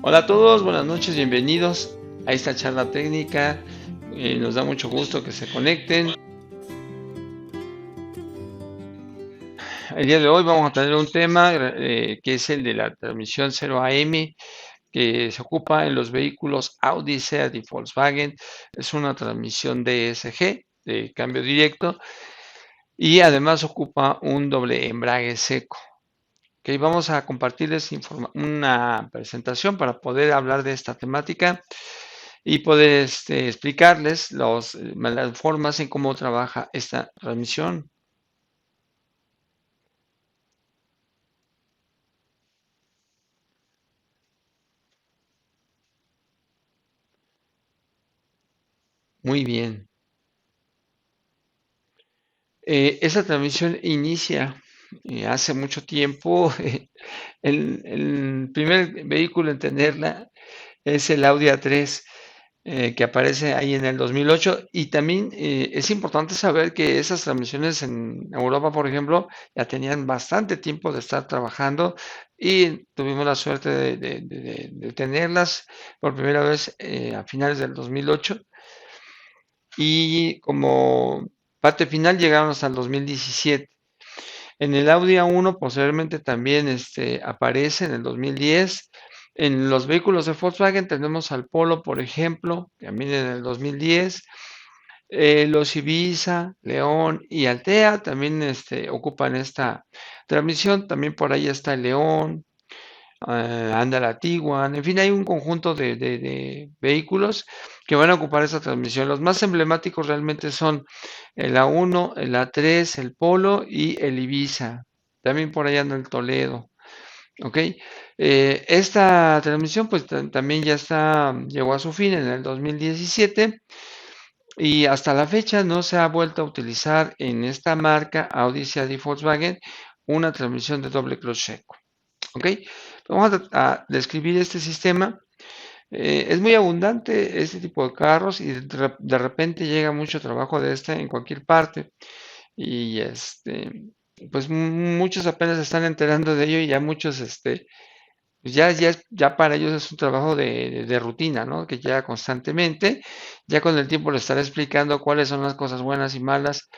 Hola a todos, buenas noches, bienvenidos a esta charla técnica. Nos da mucho gusto que se conecten. El día de hoy vamos a tener un tema que es el de la transmisión 0 AM que se ocupa en los vehículos Audi, Seat y Volkswagen. Es una transmisión DSG de cambio directo y además ocupa un doble embrague seco. Okay, vamos a compartirles una presentación para poder hablar de esta temática y poder explicarles las formas en cómo trabaja esta transmisión. Muy bien. Esa transmisión inicia hace mucho tiempo. El primer vehículo en tenerla es el Audi A3, que aparece ahí en el 2008. Y también es importante saber que esas transmisiones en Europa, por ejemplo, ya tenían bastante tiempo de estar trabajando y tuvimos la suerte de tenerlas por primera vez a finales del 2008 y como parte final llegaron hasta el 2017. En el Audi A1 posteriormente también aparece en el 2010. En los vehículos de Volkswagen tenemos al Polo, por ejemplo, también en el 2010. Los Ibiza, León y Altea también ocupan esta transmisión. También por ahí está el León, anda la Tiguan. En fin, hay un conjunto de vehículos que van a ocupar esta transmisión. Los más emblemáticos realmente son el A1, el A3, el Polo y el Ibiza. También por allá anda el Toledo. ¿Ok? Esta transmisión pues también ya llegó a su fin en el 2017 y hasta la fecha no se ha vuelto a utilizar en esta marca Audi, Seat y Volkswagen una transmisión de doble clutch seco. ¿Ok? Vamos a describir este sistema. Es muy abundante este tipo de carros y de repente llega mucho trabajo de este en cualquier parte y pues muchos apenas se están enterando de ello y ya muchos pues ya para ellos es un trabajo de rutina, ¿no? Que llega constantemente. Ya con el tiempo les estaré explicando cuáles son las cosas buenas y malas.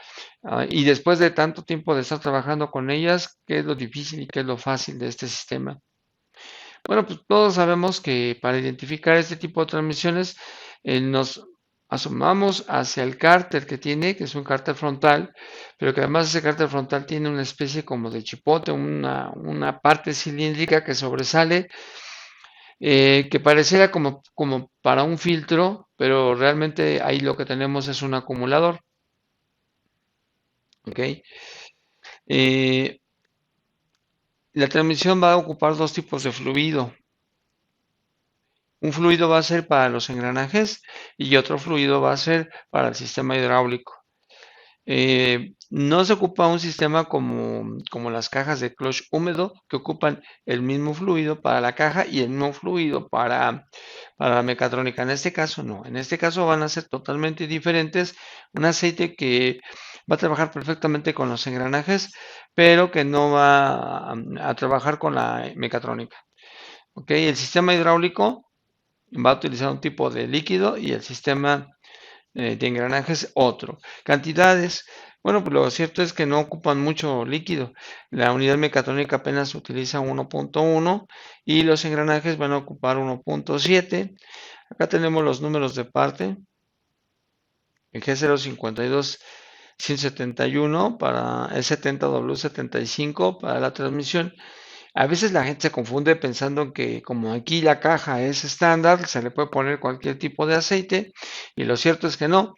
Y después de tanto tiempo de estar trabajando con ellas, qué es lo difícil y qué es lo fácil de este sistema. Bueno, pues todos sabemos que para identificar este tipo de transmisiones nos asomamos hacia el cárter que tiene, que es un cárter frontal, pero que además ese cárter frontal tiene una especie como de chipote, una parte cilíndrica que sobresale, que pareciera como para un filtro, pero realmente ahí lo que tenemos es un acumulador. ¿Ok? Eh, la transmisión va a ocupar dos tipos de fluido. Un fluido va a ser para los engranajes y otro fluido va a ser para el sistema hidráulico. No se ocupa un sistema como las cajas de clutch húmedo que ocupan el mismo fluido para la caja y el mismo fluido para la mecatrónica. En este caso no, en este caso van a ser totalmente diferentes. Un aceite que va a trabajar perfectamente con los engranajes, pero que no va a trabajar con la mecatrónica. ¿Ok? El sistema hidráulico va a utilizar un tipo de líquido y el sistema de engranajes otro. Cantidades, bueno, pues lo cierto es que no ocupan mucho líquido. La unidad mecatrónica apenas utiliza 1.1 y los engranajes van a ocupar 1.7. Acá tenemos los números de parte. El G052 171 para el 70W75 para la transmisión. A veces la gente se confunde pensando que como aquí la caja es estándar, se le puede poner cualquier tipo de aceite y lo cierto es que no,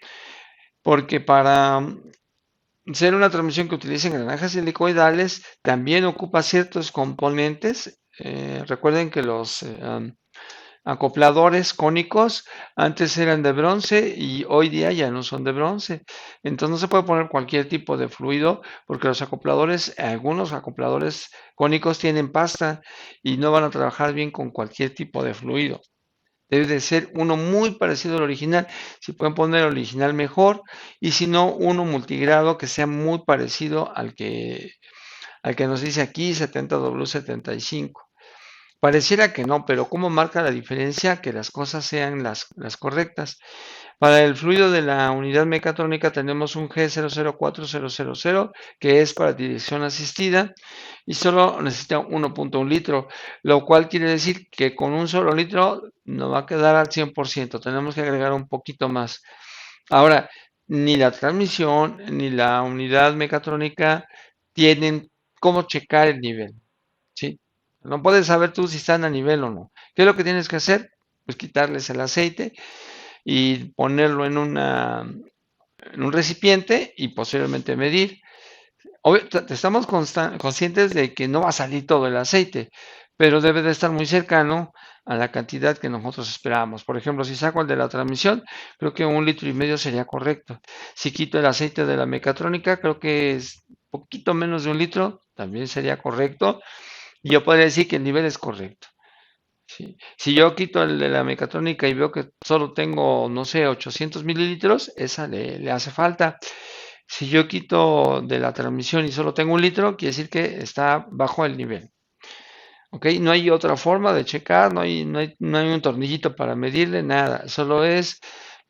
porque para ser una transmisión que utilice engranajes helicoidales también ocupa ciertos componentes. Recuerden que los acopladores cónicos antes eran de bronce y hoy día ya no son de bronce. Entonces no se puede poner cualquier tipo de fluido porque los acopladores, algunos acopladores cónicos tienen pasta y no van a trabajar bien con cualquier tipo de fluido. Debe de ser uno muy parecido al original. Si pueden poner el original mejor y si no, uno multigrado que sea muy parecido al que nos dice aquí 70W75. Pareciera que no, pero ¿cómo marca la diferencia que las cosas sean las correctas? Para el fluido de la unidad mecatrónica tenemos un G004000 que es para dirección asistida y solo necesita 1.1 litro, lo cual quiere decir que con un solo litro no va a quedar al 100%, tenemos que agregar un poquito más. Ahora, ni la transmisión ni la unidad mecatrónica tienen cómo checar el nivel, ¿sí? No puedes saber tú si están a nivel o no. ¿Qué es lo que tienes que hacer? Pues quitarles el aceite y ponerlo en un recipiente y posteriormente medir. Estamos conscientes de que no va a salir todo el aceite, pero debe de estar muy cercano a la cantidad que nosotros esperábamos. Por ejemplo, si saco el de la transmisión, creo que 1,5 litros sería correcto. Si quito el aceite de la mecatrónica, creo que es poquito menos de 1 litro, también sería correcto. Y yo podría decir que el nivel es correcto. ¿Sí? Si yo quito el de la mecatrónica y veo que solo tengo, no sé, 800 mililitros, esa le hace falta. Si yo quito de la transmisión y solo tengo 1 litro, quiere decir que está bajo el nivel. ¿Ok? No hay otra forma de checar, no hay un tornillito para medirle, nada. Solo es,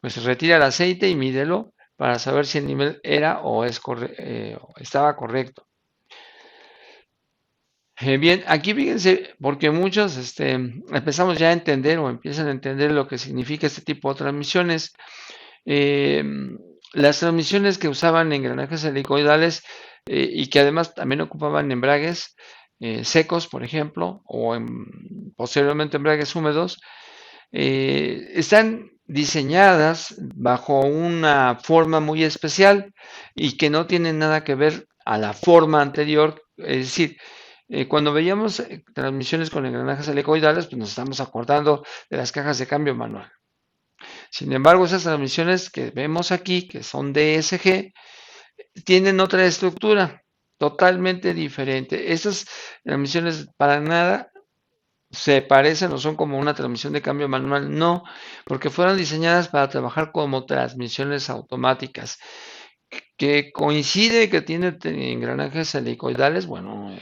pues retira el aceite y mídelo para saber si el nivel era o estaba correcto. Bien, aquí fíjense, porque muchos empezamos ya a entender o empiezan a entender lo que significa este tipo de transmisiones. Eh, las transmisiones que usaban engranajes helicoidales y que además también ocupaban embragues secos, por ejemplo, o posteriormente embragues húmedos, están diseñadas bajo una forma muy especial y que no tienen nada que ver a la forma anterior, es decir, cuando veíamos transmisiones con engranajes helicoidales, pues nos estamos acordando de las cajas de cambio manual. Sin embargo, esas transmisiones que vemos aquí, que son DSG, tienen otra estructura totalmente diferente. Estas transmisiones para nada se parecen o son como una transmisión de cambio manual, no, porque fueron diseñadas para trabajar como transmisiones automáticas, que coincide que tienen engranajes helicoidales, bueno,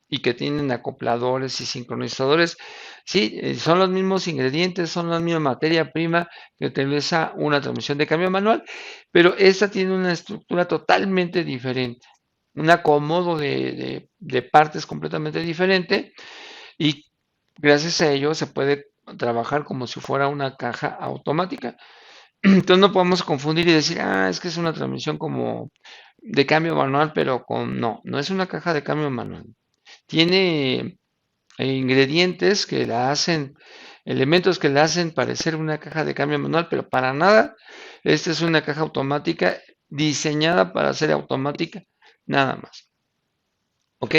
y que tienen acopladores y sincronizadores. Sí, son los mismos ingredientes, son la misma materia prima que utiliza una transmisión de cambio manual, pero esta tiene una estructura totalmente diferente, un acomodo de partes completamente diferente y gracias a ello se puede trabajar como si fuera una caja automática. Entonces no podemos confundir y decir, es que es una transmisión como de cambio manual, pero no es una caja de cambio manual. Tiene ingredientes que la hacen, elementos que la hacen parecer una caja de cambio manual, pero para nada. Esta es una caja automática diseñada para ser automática, nada más. ¿Ok?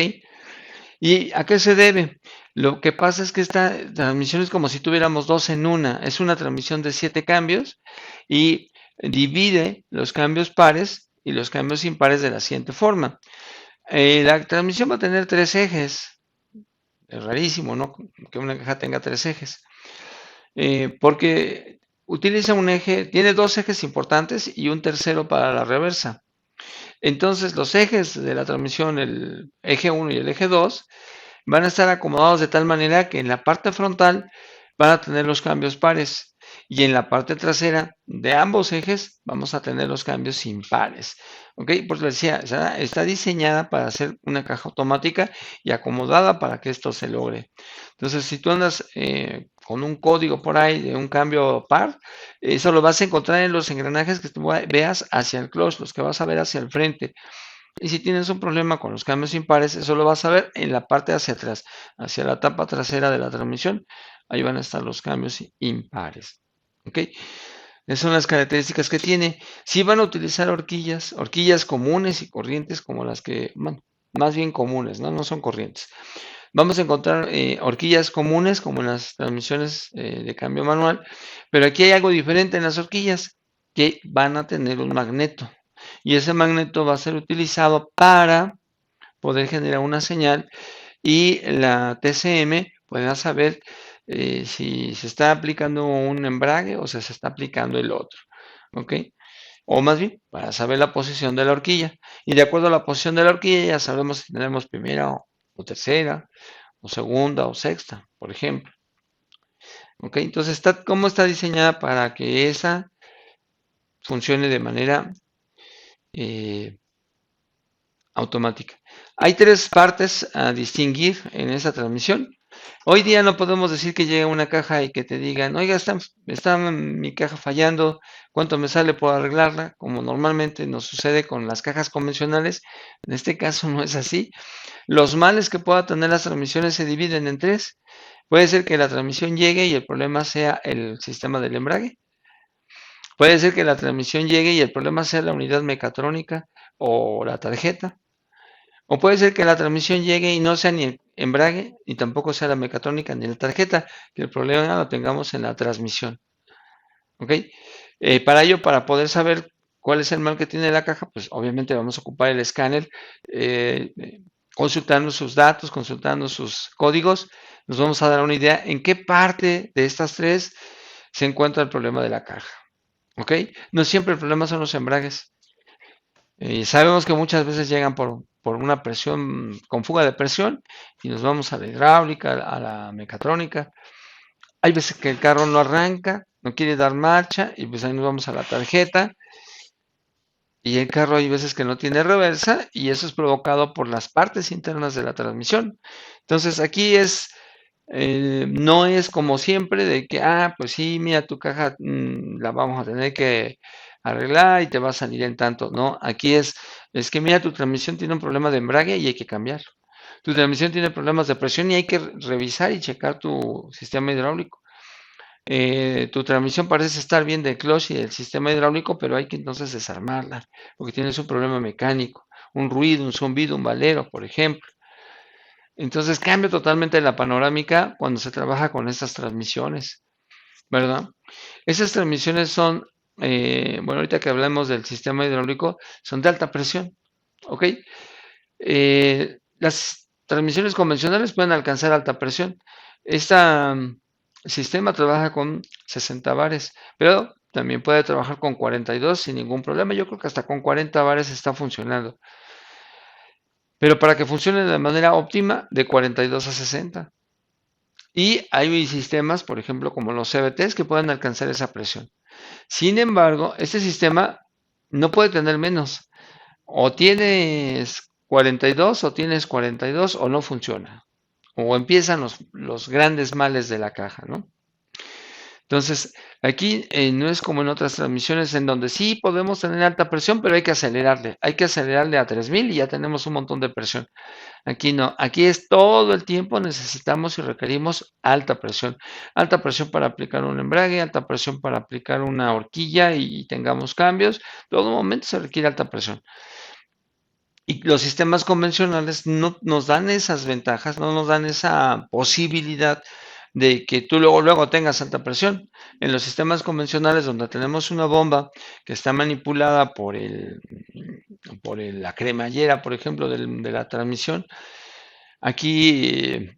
¿Y a qué se debe? Lo que pasa es que esta transmisión es como si tuviéramos dos en una. Es una transmisión de 7 cambios y divide los cambios pares y los cambios impares de la siguiente forma. La transmisión va a tener 3 ejes. Es rarísimo, ¿no? Que una caja tenga 3 ejes. Porque utiliza un eje, tiene 2 ejes importantes y un tercero para la reversa. Entonces, los ejes de la transmisión, el eje 1 y el eje 2, van a estar acomodados de tal manera que en la parte frontal van a tener los cambios pares y en la parte trasera de ambos ejes vamos a tener los cambios impares. ¿Ok? Pues les decía, está diseñada para ser una caja automática y acomodada para que esto se logre. Entonces, si tú andas con un código por ahí de un cambio par, eso lo vas a encontrar en los engranajes que tú veas hacia el clutch, los que vas a ver hacia el frente. Y si tienes un problema con los cambios impares, eso lo vas a ver en la parte hacia atrás, hacia la tapa trasera de la transmisión. Ahí van a estar los cambios impares. ¿Ok? Esas son las características que tiene. Si van a utilizar horquillas comunes y corrientes como las que, bueno, más bien comunes, ¿no? No son corrientes. Vamos a encontrar horquillas comunes como en las transmisiones de cambio manual, pero aquí hay algo diferente en las horquillas que van a tener un magneto y ese magneto va a ser utilizado para poder generar una señal y la TCM pueda saber si se está aplicando un embrague o si se está aplicando el otro, ¿ok? O más bien, para saber la posición de la horquilla. Y de acuerdo a la posición de la horquilla ya sabemos si tenemos primera o tercera o segunda o sexta, por ejemplo. ¿Ok? Entonces, ¿cómo está diseñada para que esa funcione de manera eh, automática? Hay tres partes a distinguir en esa transmisión. Hoy día no podemos decir que llega una caja y que te digan, oiga, está mi caja fallando, ¿cuánto me sale por arreglarla? Como normalmente nos sucede con las cajas convencionales. En este caso no es así. Los males que pueda tener las transmisiones se dividen en tres. Puede ser que la transmisión llegue y el problema sea el sistema del embrague. Puede ser que la transmisión llegue y el problema sea la unidad mecatrónica o la tarjeta. O puede ser que la transmisión llegue y no sea ni el embrague, ni tampoco sea la mecatrónica ni la tarjeta, que el problema lo tengamos en la transmisión. ¿Ok? Para ello, para poder saber cuál es el mal que tiene la caja, pues obviamente vamos a ocupar el escáner, eh, consultando sus datos, consultando sus códigos, nos vamos a dar una idea en qué parte de estas tres se encuentra el problema de la caja. ¿Ok? No siempre el problema son los embragues. Sabemos que muchas veces llegan por una presión, con fuga de presión, y nos vamos a la hidráulica, a la mecatrónica. Hay veces que el carro no arranca, no quiere dar marcha, y pues ahí nos vamos a la tarjeta. Y el carro hay veces que no tiene reversa, y eso es provocado por las partes internas de la transmisión. Entonces aquí no es como siempre de que, pues sí, mira, tu caja la vamos a tener que arreglar y te va a salir en tanto. No, aquí es que mira, tu transmisión tiene un problema de embrague y hay que cambiarlo. Tu transmisión tiene problemas de presión y hay que revisar y checar tu sistema hidráulico. Tu transmisión parece estar bien del clutch y del sistema hidráulico, pero hay que entonces desarmarla, porque tienes un problema mecánico, un ruido, un zumbido, un valero, por ejemplo. Entonces cambia totalmente la panorámica cuando se trabaja con estas transmisiones, ¿verdad? Esas transmisiones son, bueno, ahorita que hablamos del sistema hidráulico, son de alta presión, ¿ok? Las transmisiones convencionales pueden alcanzar alta presión. Este sistema trabaja con 60 bares, pero también puede trabajar con 42 sin ningún problema. Yo creo que hasta con 40 bares está funcionando. Pero para que funcione de manera óptima, de 42 a 60. Y hay sistemas, por ejemplo, como los CVTs, que pueden alcanzar esa presión. Sin embargo, este sistema no puede tener menos. O tienes 42 o tienes 42 o no funciona. O empiezan los grandes males de la caja, ¿no? Entonces, aquí no es como en otras transmisiones en donde sí podemos tener alta presión, pero hay que acelerarle. Hay que acelerarle a 3000 y ya tenemos un montón de presión. Aquí no, aquí es todo el tiempo necesitamos y requerimos alta presión. Alta presión para aplicar un embrague, alta presión para aplicar una horquilla y tengamos cambios. Todo momento se requiere alta presión. Y los sistemas convencionales no nos dan esas ventajas, no nos dan esa posibilidad de que tú luego tengas alta presión. En los sistemas convencionales donde tenemos una bomba que está manipulada la cremallera, por ejemplo, de la transmisión, aquí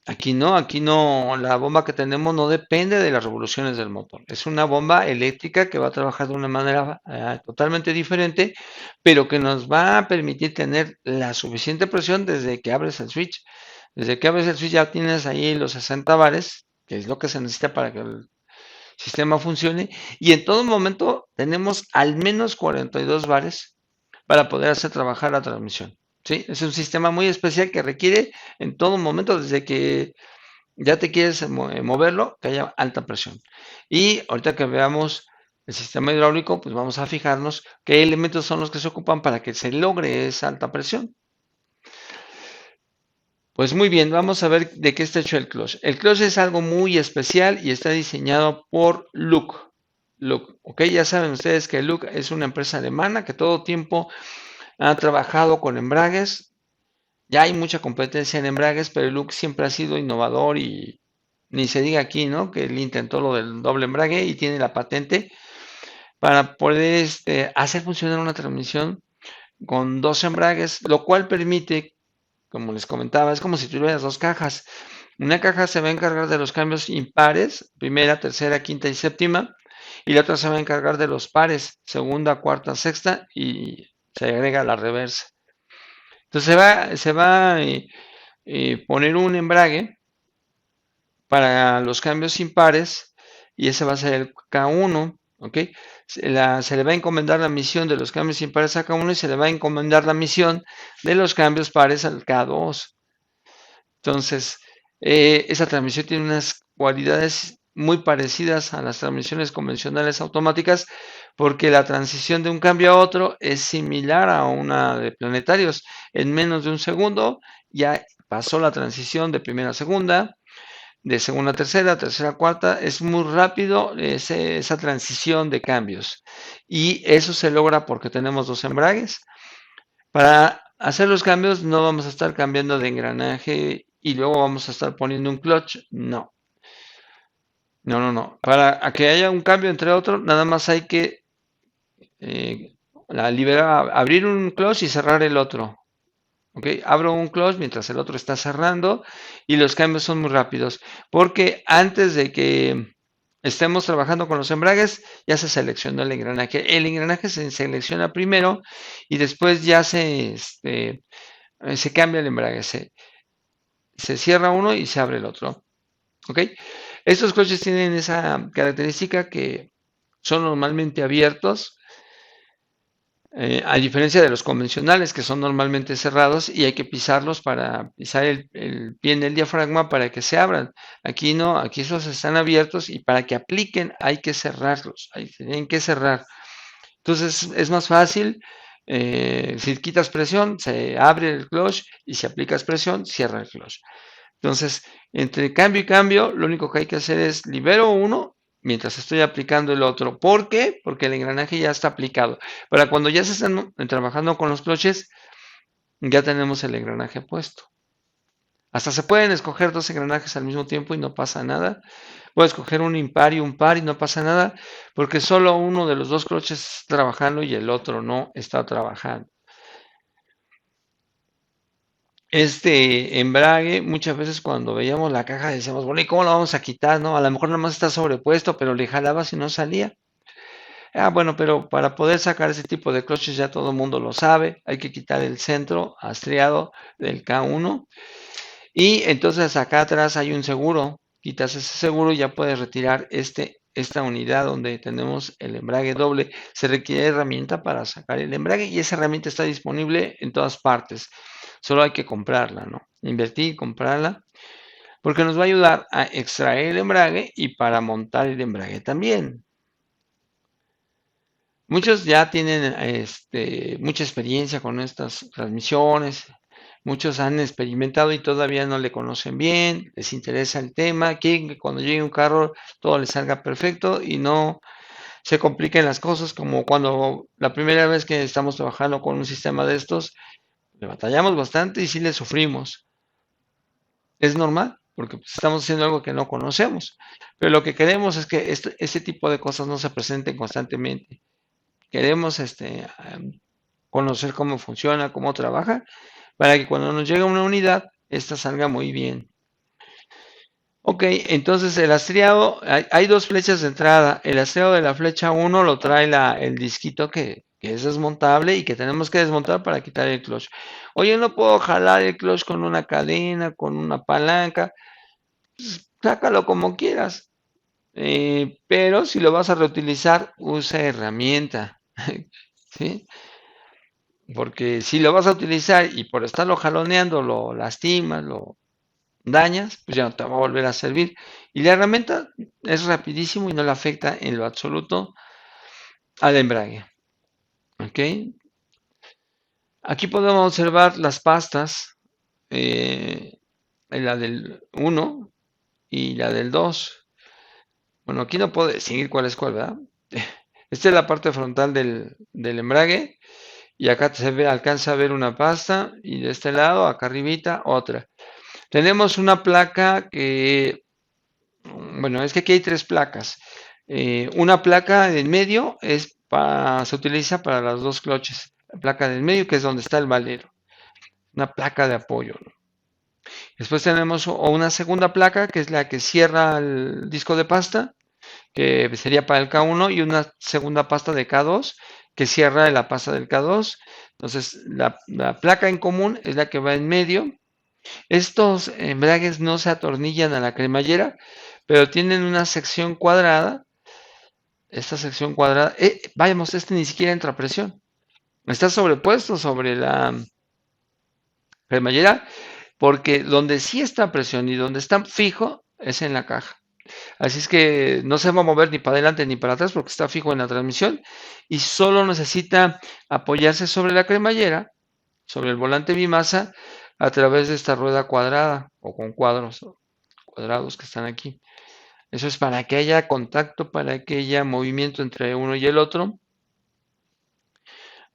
aquí no, la bomba que tenemos no depende de las revoluciones del motor. Es una bomba eléctrica que va a trabajar de una manera totalmente diferente, pero que nos va a permitir tener la suficiente presión desde que abres el switch. Desde que abres el switch ya tienes ahí los 60 bares, que es lo que se necesita para que el sistema funcione, y en todo momento tenemos al menos 42 bares para poder hacer trabajar la transmisión. ¿Sí? Es un sistema muy especial que requiere en todo momento, desde que ya te quieres moverlo, que haya alta presión. Y ahorita que veamos el sistema hidráulico, pues vamos a fijarnos qué elementos son los que se ocupan para que se logre esa alta presión. Pues muy bien, vamos a ver de qué está hecho el clutch. El clutch es algo muy especial y está diseñado por Look. Look, ok, ya saben ustedes que Look es una empresa alemana que todo tiempo ha trabajado con embragues. Ya hay mucha competencia en embragues, pero Look siempre ha sido innovador y ni se diga aquí, ¿no? Que él intentó lo del doble embrague y tiene la patente para poder hacer funcionar una transmisión con dos embragues, lo cual permite, como les comentaba, es como si tuvieras dos cajas. Una caja se va a encargar de los cambios impares, primera, tercera, quinta y séptima, y la otra se va a encargar de los pares, segunda, cuarta, sexta, y se agrega la reversa. Entonces se va poner un embrague para los cambios impares y ese va a ser el K1, ¿ok? Se le va a encomendar la misión de los cambios impares a K1 y se le va a encomendar la misión de los cambios pares al K2. Entonces, esa transmisión tiene unas cualidades muy parecidas a las transmisiones convencionales automáticas porque la transición de un cambio a otro es similar a una de planetarios. En menos de un segundo ya pasó la transición de primera a segunda, de segunda a tercera, tercera a cuarta. Es muy rápido esa transición de cambios. Y eso se logra porque tenemos dos embragues. Para hacer los cambios no vamos a estar cambiando de engranaje y luego vamos a estar poniendo un clutch. No, no, no, no. Para que haya un cambio entre otros, nada más hay que eh, abrir un clutch y cerrar el otro. ¿Ok? Abro un clutch mientras el otro está cerrando y los cambios son muy rápidos. Porque antes de que estemos trabajando con los embragues, ya se seleccionó el engranaje. El engranaje se selecciona primero y después ya se cambia el embrague. Se cierra uno y se abre el otro. ¿Ok? Estos coches tienen esa característica que son normalmente abiertos, a diferencia de los convencionales que son normalmente cerrados y hay que pisarlos para pisar el pie en el diafragma para que se abran. Aquí no, aquí esos están abiertos y para que apliquen hay que cerrarlos, hay, tienen que cerrar. Entonces es más fácil, si quitas presión, se abre el clutch y si aplicas presión, cierra el clutch. Entonces, entre cambio y cambio, lo único que hay que hacer es libero uno mientras estoy aplicando el otro. ¿Por qué? Porque el engranaje ya está aplicado. Para cuando ya se están trabajando con los cloches, ya tenemos el engranaje puesto. Hasta se pueden escoger dos engranajes al mismo tiempo y no pasa nada. Puedes escoger un impar y un par y no pasa nada, porque solo uno de los dos cloches está trabajando y el otro no está trabajando. Este embrague, muchas veces cuando veíamos la caja decíamos, bueno, ¿y cómo lo vamos a quitar? No, a lo mejor nada más está sobrepuesto, pero le jalabas y no salía. Ah, bueno, pero para poder sacar ese tipo de cloches ya todo el mundo lo sabe, hay que quitar el centro estriado del K1 y entonces acá atrás hay un seguro, quitas ese seguro y ya puedes retirar esta unidad donde tenemos el embrague doble. Se requiere herramienta para sacar el embrague y esa herramienta está disponible en todas partes. Solo hay que comprarla, ¿no? Invertir, comprarla, porque nos va a ayudar a extraer el embrague y para montar el embrague también. Muchos ya tienen mucha experiencia con estas transmisiones, muchos han experimentado y todavía no le conocen bien, les interesa el tema, quieren que cuando llegue un carro todo les salga perfecto y no se compliquen las cosas como cuando la primera vez que estamos trabajando con un sistema de estos, le batallamos bastante y sí le sufrimos. Es normal, porque pues, estamos haciendo algo que no conocemos. Pero lo que queremos es que este tipo de cosas no se presenten constantemente. Queremos conocer cómo funciona, cómo trabaja, para que cuando nos llegue una unidad, esta salga muy bien. Ok, entonces el astriado, hay dos flechas de entrada. El astriado de la flecha 1 lo trae el disquito que es desmontable y que tenemos que desmontar para quitar el clutch. Oye, no puedo jalar el clutch con una cadena, con una palanca. Sácalo como quieras. Pero si lo vas a reutilizar, usa herramienta. ¿Sí? Porque si lo vas a utilizar y por estarlo jaloneando lo lastimas, lo dañas, pues ya no te va a volver a servir. Y la herramienta es rapidísimo y no le afecta en lo absoluto al embrague. ¿Ok? Aquí podemos observar las pastas, la del 1 y la del 2. Bueno, aquí no puedo distinguir cuál es cuál, ¿verdad? Esta es la parte frontal del embrague y acá alcanza a ver una pasta y de este lado, acá arribita, otra. Tenemos una placa que, bueno, es que aquí hay tres placas. Una placa en medio se utiliza para las dos cloches. La placa del medio que es donde está el valero. Una placa de apoyo, ¿no? Después tenemos una segunda placa que es la que cierra el disco de pasta, que sería para el K1, y una segunda pasta de K2 que cierra la pasta del K2. Entonces, la placa en común es la que va en medio Estos embragues no se atornillan a la cremallera, pero tienen una sección cuadrada. Esta sección cuadrada, vayamos, este ni siquiera entra a presión. Está sobrepuesto sobre la cremallera, porque donde sí está a presión y donde está fijo es en la caja. Así es que no se va a mover ni para adelante ni para atrás porque está fijo en la transmisión y solo necesita apoyarse sobre la cremallera, sobre el volante bimasa, a través de esta rueda cuadrada o con cuadros cuadrados que están aquí. Eso es para que haya contacto, para que haya movimiento entre uno y el otro.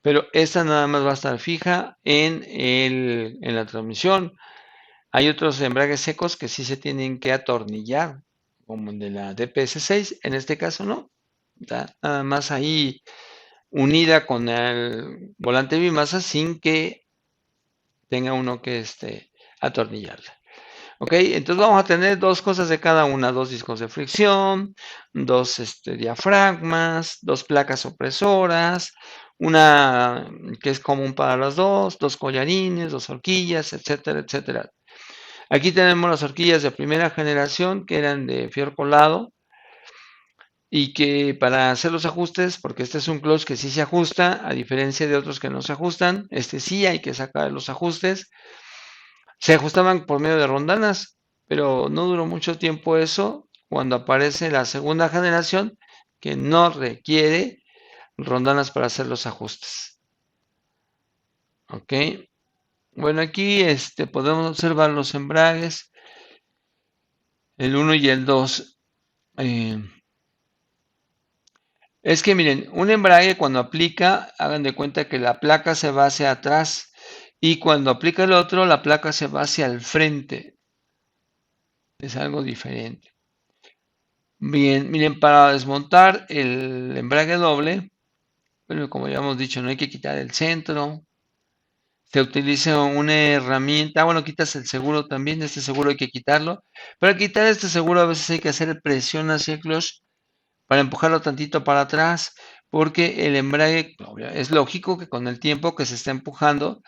Pero esta nada más va a estar fija en la transmisión. Hay otros embragues secos que sí se tienen que atornillar, como el de la DPS-6, en este caso no. Está nada más ahí unida con el volante bimasa sin que tenga uno que atornillarla. Ok, entonces vamos a tener dos cosas de cada una, dos discos de fricción, dos diafragmas, dos placas opresoras, una que es común para las dos collarines, dos horquillas, etcétera, etcétera. Aquí tenemos las horquillas de primera generación que eran de fierro colado y que para hacer los ajustes, porque este es un clutch que sí se ajusta, a diferencia de otros que no se ajustan, este sí hay que sacar los ajustes. Se ajustaban por medio de rondanas, pero no duró mucho tiempo eso cuando aparece la segunda generación que no requiere rondanas para hacer los ajustes. Ok, bueno, aquí podemos observar los embragues, el 1 y el 2. Es que miren, un embrague cuando aplica, hagan de cuenta que la placa se va hacia atrás y cuando aplica el otro, la placa se va hacia el frente. Es algo diferente. Bien, miren, para desmontar el embrague doble, bueno, como ya hemos dicho, no hay que quitar el centro. Se utiliza una herramienta, bueno, quitas el seguro también, este seguro hay que quitarlo. Para quitar este seguro a veces hay que hacer presión hacia el clutch para empujarlo tantito para atrás, porque el embrague, es lógico que con el tiempo que se está empujando,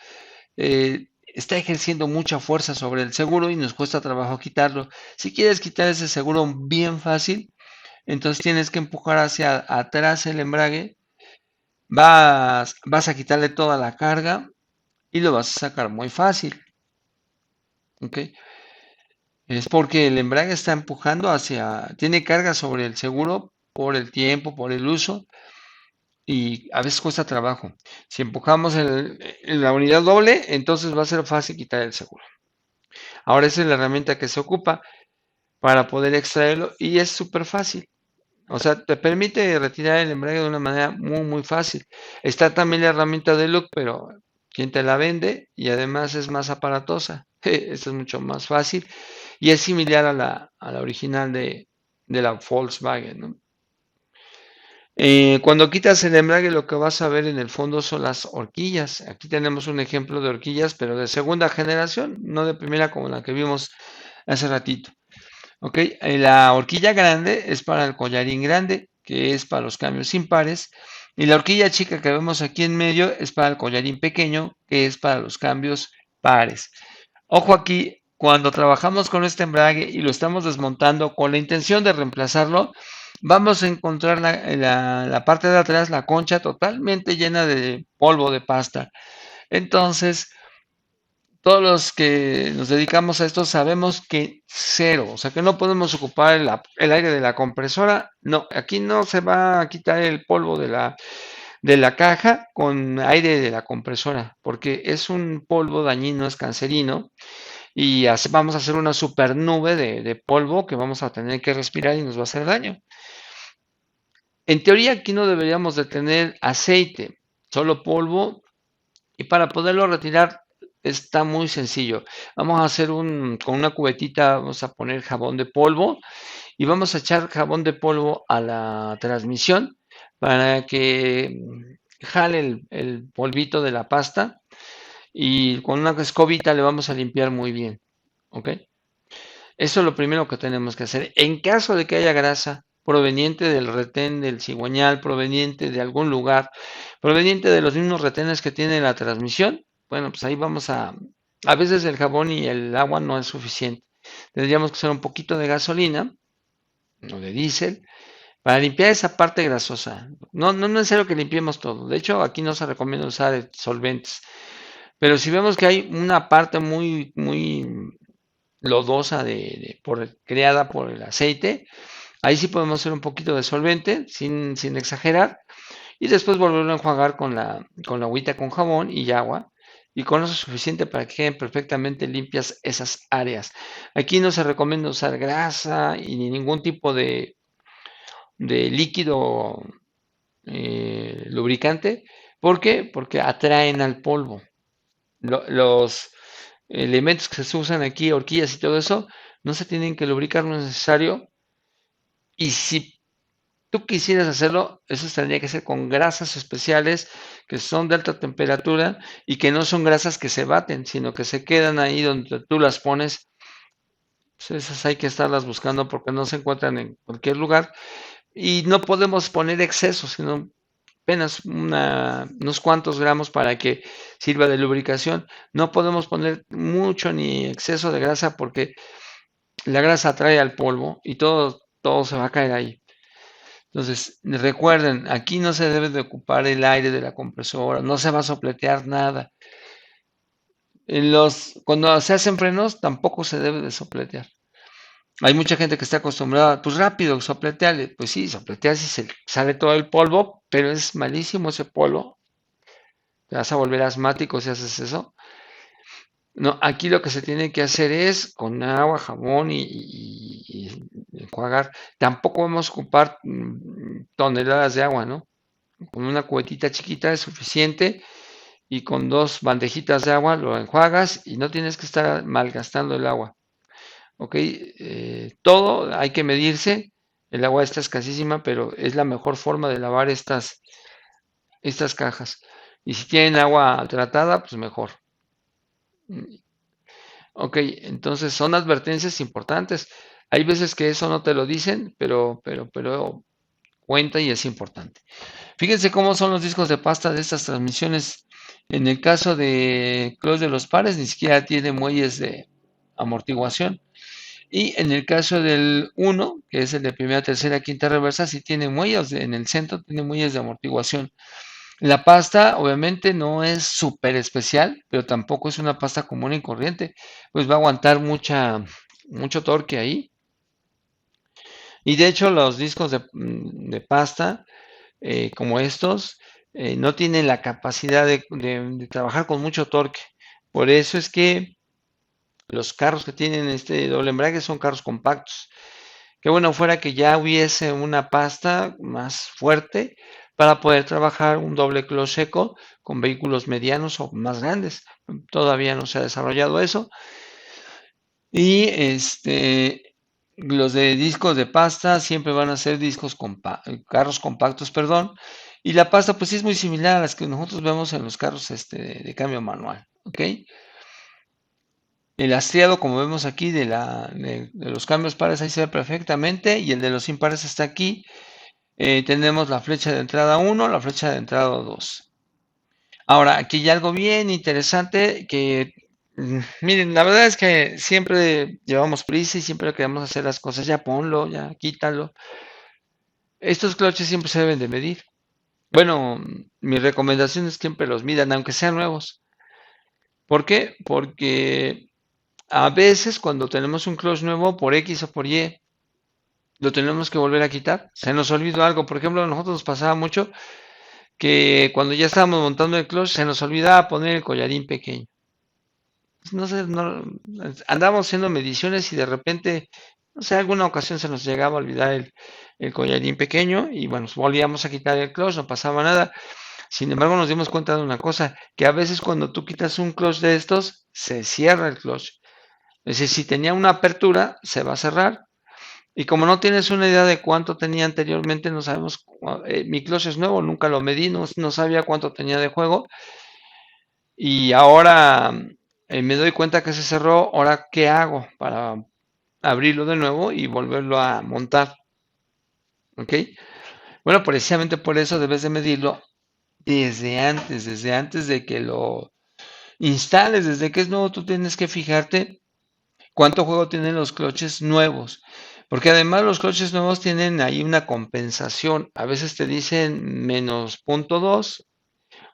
está ejerciendo mucha fuerza sobre el seguro y nos cuesta trabajo quitarlo. Si quieres quitar ese seguro bien fácil, entonces tienes que empujar hacia atrás el embrague, vas a quitarle toda la carga y lo vas a sacar muy fácil. ¿Ok? Es porque el embrague está empujando tiene carga sobre el seguro por el tiempo, por el uso y a veces cuesta trabajo. Si empujamos la unidad doble, entonces va a ser fácil quitar el seguro. Ahora esa es la herramienta que se ocupa para poder extraerlo y es súper fácil. O sea, te permite retirar el embrague de una manera muy, muy fácil. Está también la herramienta de look, pero ¿quién te la vende? Y además es más aparatosa. Esto es mucho más fácil y es similar a la original de la Volkswagen, ¿no? Cuando quitas el embrague, lo que vas a ver en el fondo son las horquillas. Aquí tenemos un ejemplo de horquillas, pero de segunda generación, no de primera como la que vimos hace ratito. Ok, la horquilla grande es para el collarín grande, que es para los cambios impares, y la horquilla chica que vemos aquí en medio es para el collarín pequeño, que es para los cambios pares. Ojo aquí, cuando trabajamos con este embrague y lo estamos desmontando con la intención de reemplazarlo, vamos a encontrar la parte de atrás, la concha totalmente llena de polvo de pasta. Entonces, todos los que nos dedicamos a esto sabemos que cero, o sea que no podemos ocupar el aire de la compresora. No, aquí no se va a quitar el polvo de la caja con aire de la compresora, porque es un polvo dañino, es cancerino, y vamos a hacer una super nube de polvo que vamos a tener que respirar y nos va a hacer daño. En teoría aquí no deberíamos de tener aceite, solo polvo, y para poderlo retirar está muy sencillo. Vamos a hacer con una cubetita, vamos a poner jabón de polvo y vamos a echar jabón de polvo a la transmisión para que jale el polvito de la pasta y con una escobita le vamos a limpiar muy bien. ¿Ok? Eso es lo primero que tenemos que hacer. En caso de que haya grasa proveniente del retén del cigüeñal, proveniente de algún lugar, proveniente de los mismos retenes que tiene la transmisión, bueno, pues ahí vamos a A veces el jabón y el agua no es suficiente. Tendríamos que usar un poquito de gasolina o de diésel para limpiar esa parte grasosa. No es necesario que limpiemos todo. De hecho, aquí no se recomienda usar solventes. Pero si vemos que hay una parte muy lodosa creada por el aceite, ahí sí podemos hacer un poquito de solvente sin exagerar y después volverlo a enjuagar con la agüita con jabón y agua. Y con eso es suficiente para que queden perfectamente limpias esas áreas. Aquí no se recomienda usar grasa y ni ningún tipo de líquido lubricante. ¿Por qué? Porque atraen al polvo. Los elementos que se usan aquí, horquillas y todo eso, no se tienen que lubricar, no es necesario. Y si tú quisieras hacerlo, eso tendría que ser con grasas especiales que son de alta temperatura y que no son grasas que se baten, sino que se quedan ahí donde tú las pones. Pues esas hay que estarlas buscando porque no se encuentran en cualquier lugar y no podemos poner exceso, sino apenas unos cuantos gramos para que sirva de lubricación. No podemos poner mucho ni exceso de grasa porque la grasa atrae al polvo y todo se va a caer ahí. Entonces, recuerden, aquí no se debe de ocupar el aire de la compresora, no se va a sopletear nada. Cuando se hacen frenos, tampoco se debe de sopletear. Hay mucha gente que está acostumbrada, pues rápido, sopletearle. Pues sí, sopleteas y se sale todo el polvo, pero es malísimo ese polvo. Te vas a volver asmático si haces eso. No, aquí lo que se tiene que hacer es con agua, jabón y enjuagar. Tampoco vamos a ocupar toneladas de agua, ¿no? Con una cubetita chiquita es suficiente y con dos bandejitas de agua lo enjuagas y no tienes que estar malgastando el agua. ¿Ok? Todo hay que medirse. El agua está escasísima, pero es la mejor forma de lavar estas cajas. Y si tienen agua tratada, pues mejor. Ok, entonces son advertencias importantes. Hay veces que eso no te lo dicen, pero cuenta y es importante. Fíjense cómo son los discos de pasta de estas transmisiones. En el caso de Close de los pares, ni siquiera tiene muelles de amortiguación. Y en el caso del uno, que es el de primera, tercera, quinta reversa, sí tiene muelles en el centro, tiene muelles de amortiguación. La pasta obviamente no es súper especial, pero tampoco es una pasta común y corriente, pues va a aguantar mucho torque ahí. Y de hecho los discos de pasta como estos no tienen la capacidad de trabajar con mucho torque. Por eso es que los carros que tienen este doble embrague son carros compactos. Qué bueno fuera que ya hubiese una pasta más fuerte para poder trabajar un doble clutch seco con vehículos medianos o más grandes. Todavía no se ha desarrollado eso. Y los de discos de pasta siempre van a ser carros compactos, perdón. Y la pasta pues sí es muy similar a las que nosotros vemos en los carros de cambio manual, ¿ok? El hastiado, como vemos aquí, de los cambios pares, ahí se ve perfectamente, y el de los impares está aquí. Tenemos la flecha de entrada 1, la flecha de entrada 2. Ahora, aquí hay algo bien interesante que, miren, la verdad es que siempre llevamos prisa y siempre queremos hacer las cosas, ya ponlo, ya quítalo. Estos cloches siempre se deben de medir. Bueno, mi recomendación es que siempre los midan, aunque sean nuevos. ¿Por qué? Porque a veces cuando tenemos un clutch nuevo por X o por Y, lo tenemos que volver a quitar. Se nos olvidó algo. Por ejemplo, a nosotros nos pasaba mucho que cuando ya estábamos montando el clutch se nos olvidaba poner el collarín pequeño. No sé, andábamos haciendo mediciones y de repente, no sé, alguna ocasión se nos llegaba a olvidar el collarín pequeño y bueno, volvíamos a quitar el clutch, no pasaba nada. Sin embargo, nos dimos cuenta de una cosa, que a veces cuando tú quitas un clutch de estos, se cierra el clutch. Es decir, si tenía una apertura, se va a cerrar. Y como no tienes una idea de cuánto tenía anteriormente, no sabemos, mi clutch es nuevo, nunca lo medí, no sabía cuánto tenía de juego. Y ahora me doy cuenta que se cerró. Ahora, ¿qué hago para abrirlo de nuevo y volverlo a montar? ¿Ok? Bueno, precisamente por eso debes de medirlo desde antes de que instales desde que es nuevo, tú tienes que fijarte cuánto juego tienen los cloches nuevos. Porque además los cloches nuevos tienen ahí una compensación. A veces te dicen menos punto 2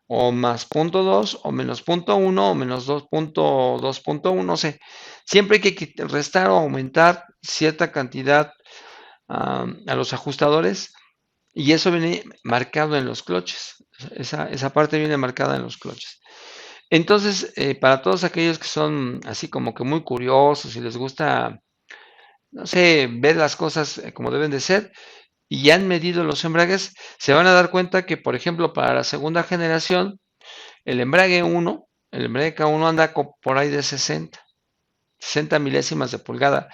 o más punto 2 o menos punto 1 o menos 2.2.1, no sé. Siempre hay que restar o aumentar cierta cantidad a los ajustadores y eso viene marcado en los cloches. Esa parte viene marcada en los cloches. Entonces, para todos aquellos que son así como que muy curiosos y les gusta, no sé, ver las cosas como deben de ser y ya han medido los embragues, se van a dar cuenta que, por ejemplo, para la segunda generación, el embrague 1, el embrague K1 anda por ahí de 60 milésimas de pulgada.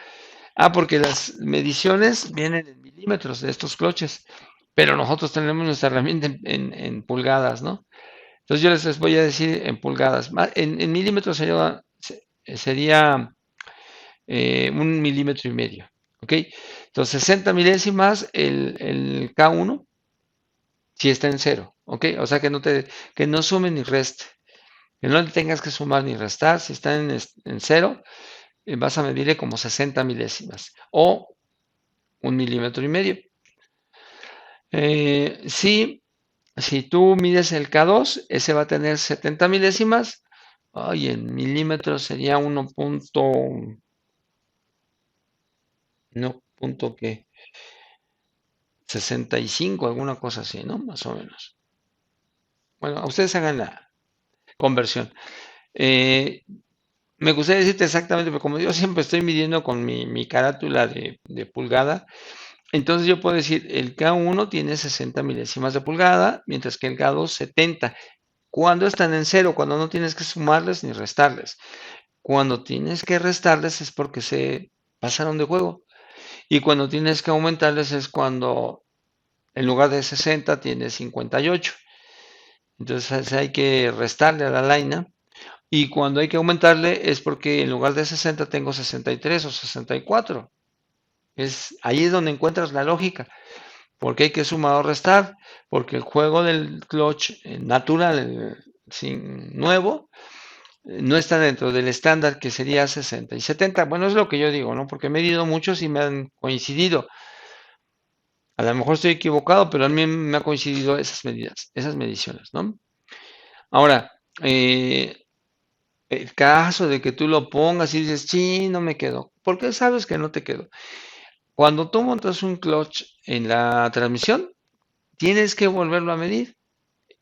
Porque las mediciones vienen en milímetros de estos cloches, pero nosotros tenemos nuestra herramienta en pulgadas, ¿no? Entonces yo les voy a decir en pulgadas. En milímetros sería 1,5 milímetros. ¿Ok? Entonces 60 milésimas el K1 si está en cero. ¿Ok? O sea que no sume ni reste. Que no le tengas que sumar ni restar. Si está en cero, vas a medirle como 60 milésimas o 1,5 milímetros. Si tú mides el K2, ese va a tener 70 milésimas. Ay, en milímetros sería 1.65, alguna cosa así, ¿no? Más o menos. Bueno, ustedes hagan la conversión. Eh, Me gustaría decirte exactamente, pero como yo siempre estoy midiendo con mi carátula de pulgada, entonces yo puedo decir el K1 tiene 60 milésimas de pulgada, mientras que el K2 70. Cuando están en cero, cuando no tienes que sumarles ni restarles. Cuando tienes que restarles es porque se pasaron de juego. Y cuando tienes que aumentarles es cuando en lugar de 60 tienes 58. Entonces hay que restarle a la laina. Y cuando hay que aumentarle es porque en lugar de 60 tengo 63 o 64. Ahí es donde encuentras la lógica. Porque hay que sumar o restar. Porque el juego del clutch natural, sin nuevo, no está dentro del estándar que sería 60 y 70. Bueno, es lo que yo digo, ¿no? Porque he medido muchos y me han coincidido. A lo mejor estoy equivocado, pero a mí me ha coincidido esas medidas, esas mediciones, ¿no? Ahora, el caso de que tú lo pongas y dices, sí, no me quedó. ¿Por qué sabes que no te quedó? Cuando tú montas un clutch en la transmisión, tienes que volverlo a medir.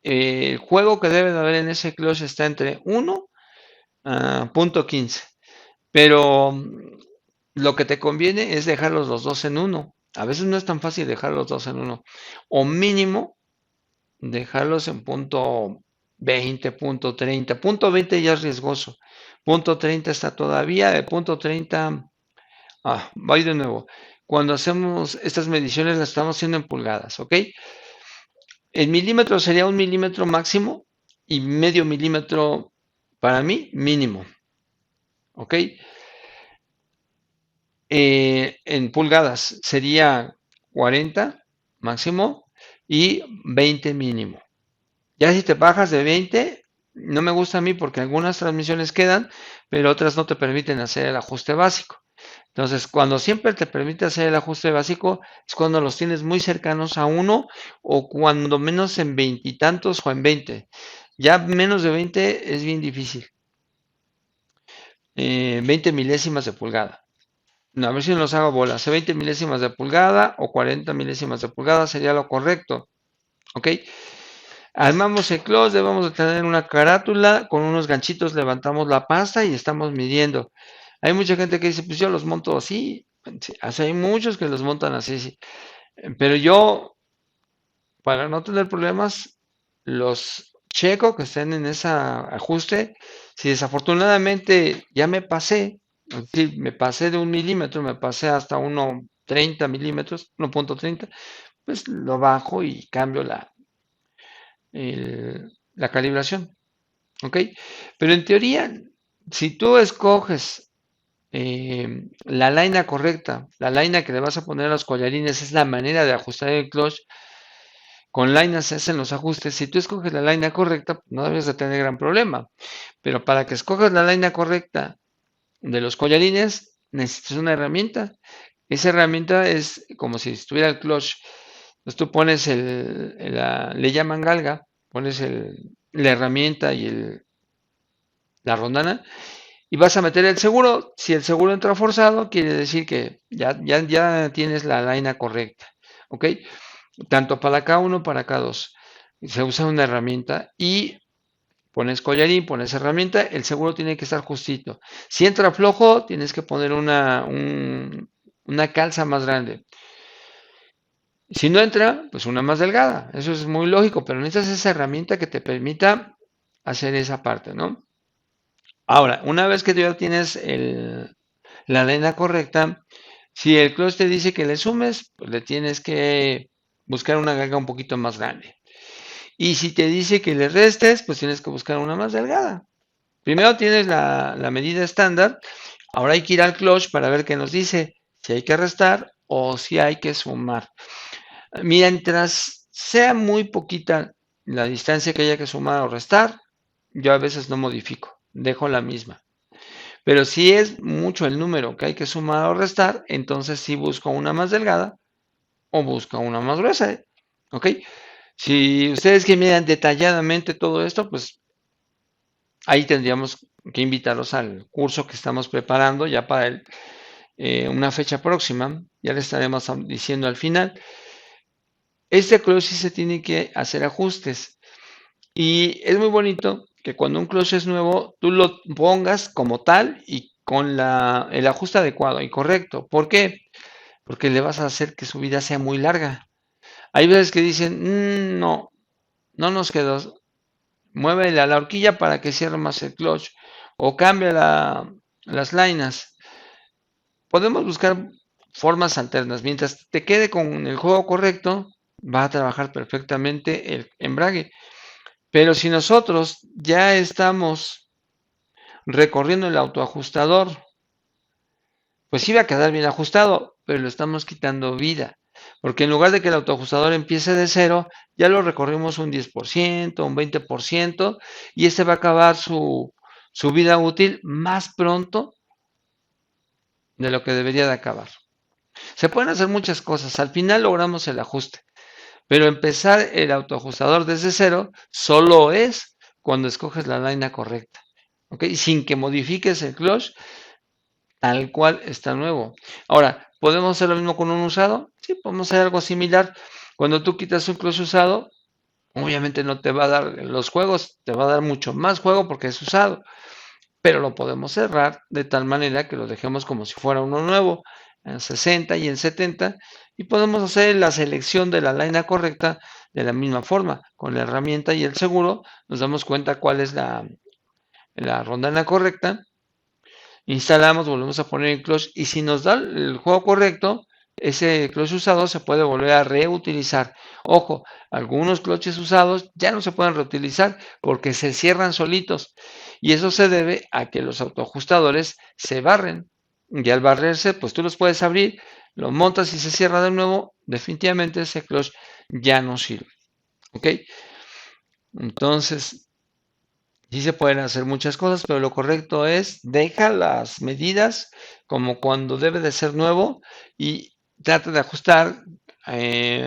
El juego que debe de haber en ese clutch está entre 1 a punto 15. Pero lo que te conviene es dejarlos los dos en uno. A veces no es tan fácil dejar los dos en uno. O mínimo dejarlos en punto 20, punto 30. Punto 20 ya es riesgoso. Punto 30 está todavía. De punto 30, voy de nuevo. Cuando hacemos estas mediciones las estamos haciendo en pulgadas, ¿ok? El milímetro sería 1 milímetro máximo y medio milímetro para mí mínimo, ¿ok? En pulgadas sería 40 máximo y 20 mínimo. Ya si te bajas de 20, no me gusta a mí porque algunas transmisiones quedan, pero otras no te permiten hacer el ajuste básico. Entonces, cuando siempre te permite hacer el ajuste básico, es cuando los tienes muy cercanos a uno o cuando menos en veintitantos o en 20. Ya menos de 20 es bien difícil. 20 milésimas de pulgada. No, a ver si no los hago bolas. 20 milésimas de pulgada o 40 milésimas de pulgada sería lo correcto. ¿Ok? Armamos el close, debemos de tener una carátula, con unos ganchitos levantamos la pasta y estamos midiendo. Hay mucha gente que dice, pues yo los monto así. Sí, hay muchos que los montan así, sí. Pero yo, para no tener problemas, los checo que estén en ese ajuste. Si desafortunadamente ya me pasé, es decir, me pasé de 1 milímetro, me pasé hasta 1.30 milímetros, 1.30, pues lo bajo y cambio la calibración. ¿Ok? Pero en teoría, si tú escoges la laina correcta, la laina que le vas a poner a los collarines es la manera de ajustar el clutch, Con lainas se hacen los ajustes. Si tú escoges la laina correcta, no debes de tener gran problema. Pero para que escojas la laina correcta de los collarines, necesitas una herramienta. Esa herramienta es como si estuviera el clutch. Entonces tú pones le llaman galga, pones la herramienta y la rondana y vas a meter el seguro. Si el seguro entra forzado, quiere decir que ya tienes la laina correcta. ¿Ok? Tanto para K1 para K2. Se usa una herramienta y pones collarín, pones herramienta, el seguro tiene que estar justito. Si entra flojo, tienes que poner una calza más grande. Si no entra, pues una más delgada. Eso es muy lógico, pero necesitas esa herramienta que te permita hacer esa parte, ¿no? Ahora, una vez que tú ya tienes la lena correcta, si el clutch te dice que le sumes, pues le tienes que buscar una galga un poquito más grande. Y si te dice que le restes, pues tienes que buscar una más delgada. Primero tienes la medida estándar, ahora hay que ir al clutch para ver qué nos dice, si hay que restar o si hay que sumar. Mientras sea muy poquita la distancia que haya que sumar o restar, yo a veces no modifico, dejo la misma. Pero si es mucho el número que hay que sumar o restar, entonces sí busco una más delgada o busco una más gruesa. ¿Ok? Si ustedes que miran detalladamente todo esto, pues ahí tendríamos que invitarlos al curso que estamos preparando ya para una fecha próxima. Ya les estaremos diciendo al final. Este clutch sí se tiene que hacer ajustes. Y es muy bonito que cuando un clutch es nuevo, tú lo pongas como tal y con el ajuste adecuado y correcto. ¿Por qué? Porque le vas a hacer que su vida sea muy larga. Hay veces que dicen, no, no nos quedó. Mueve la horquilla para que cierre más el clutch o cambia las lainas. Podemos buscar formas alternas. Mientras te quede con el juego correcto, va a trabajar perfectamente el embrague. Pero si nosotros ya estamos recorriendo el autoajustador, pues sí va a quedar bien ajustado, pero le estamos quitando vida. Porque en lugar de que el autoajustador empiece de cero, ya lo recorrimos un 10%, un 20%, y este va a acabar su vida útil más pronto de lo que debería de acabar. Se pueden hacer muchas cosas, al final logramos el ajuste, pero empezar el autoajustador desde cero solo es cuando escoges la línea correcta, ¿ok? Sin que modifiques el clutch tal cual está nuevo. Ahora, ¿podemos hacer lo mismo con un usado? Sí, podemos hacer algo similar. Cuando tú quitas un clutch usado, obviamente no te va a dar los juegos, te va a dar mucho más juego porque es usado, pero lo podemos cerrar de tal manera que lo dejemos como si fuera uno nuevo, en 60 y en 70, y podemos hacer la selección de la línea correcta de la misma forma. Con la herramienta y el seguro nos damos cuenta cuál es la rondana correcta, instalamos, volvemos a poner el clutch y si nos da el juego correcto, ese clutch usado se puede volver a reutilizar. Ojo, algunos clutches usados ya no se pueden reutilizar porque se cierran solitos y eso se debe a que los autoajustadores se barren y al barrerse, pues tú los puedes abrir, lo montas y se cierra de nuevo, definitivamente ese clutch ya no sirve. ¿Ok? Entonces, sí se pueden hacer muchas cosas, pero lo correcto es deja las medidas como cuando debe de ser nuevo y trata de ajustar,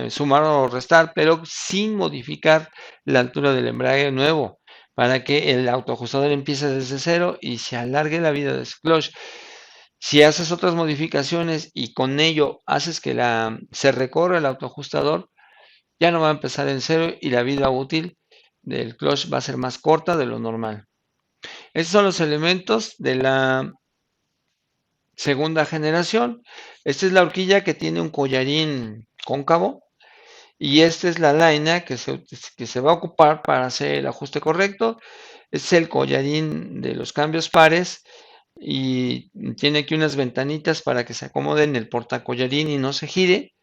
sumar o restar, pero sin modificar la altura del embrague nuevo para que el autoajustador empiece desde cero y se alargue la vida de ese clutch. Si haces otras modificaciones y con ello haces que se recorra el autoajustador, ya no va a empezar en cero y la vida útil del clutch va a ser más corta de lo normal. Estos son los elementos de la segunda generación. Esta es la horquilla que tiene un collarín cóncavo y esta es la laina que se va a ocupar para hacer el ajuste correcto. Este es el collarín de los cambios pares y tiene aquí unas ventanitas para que se acomode en el portacollarín y no se gire.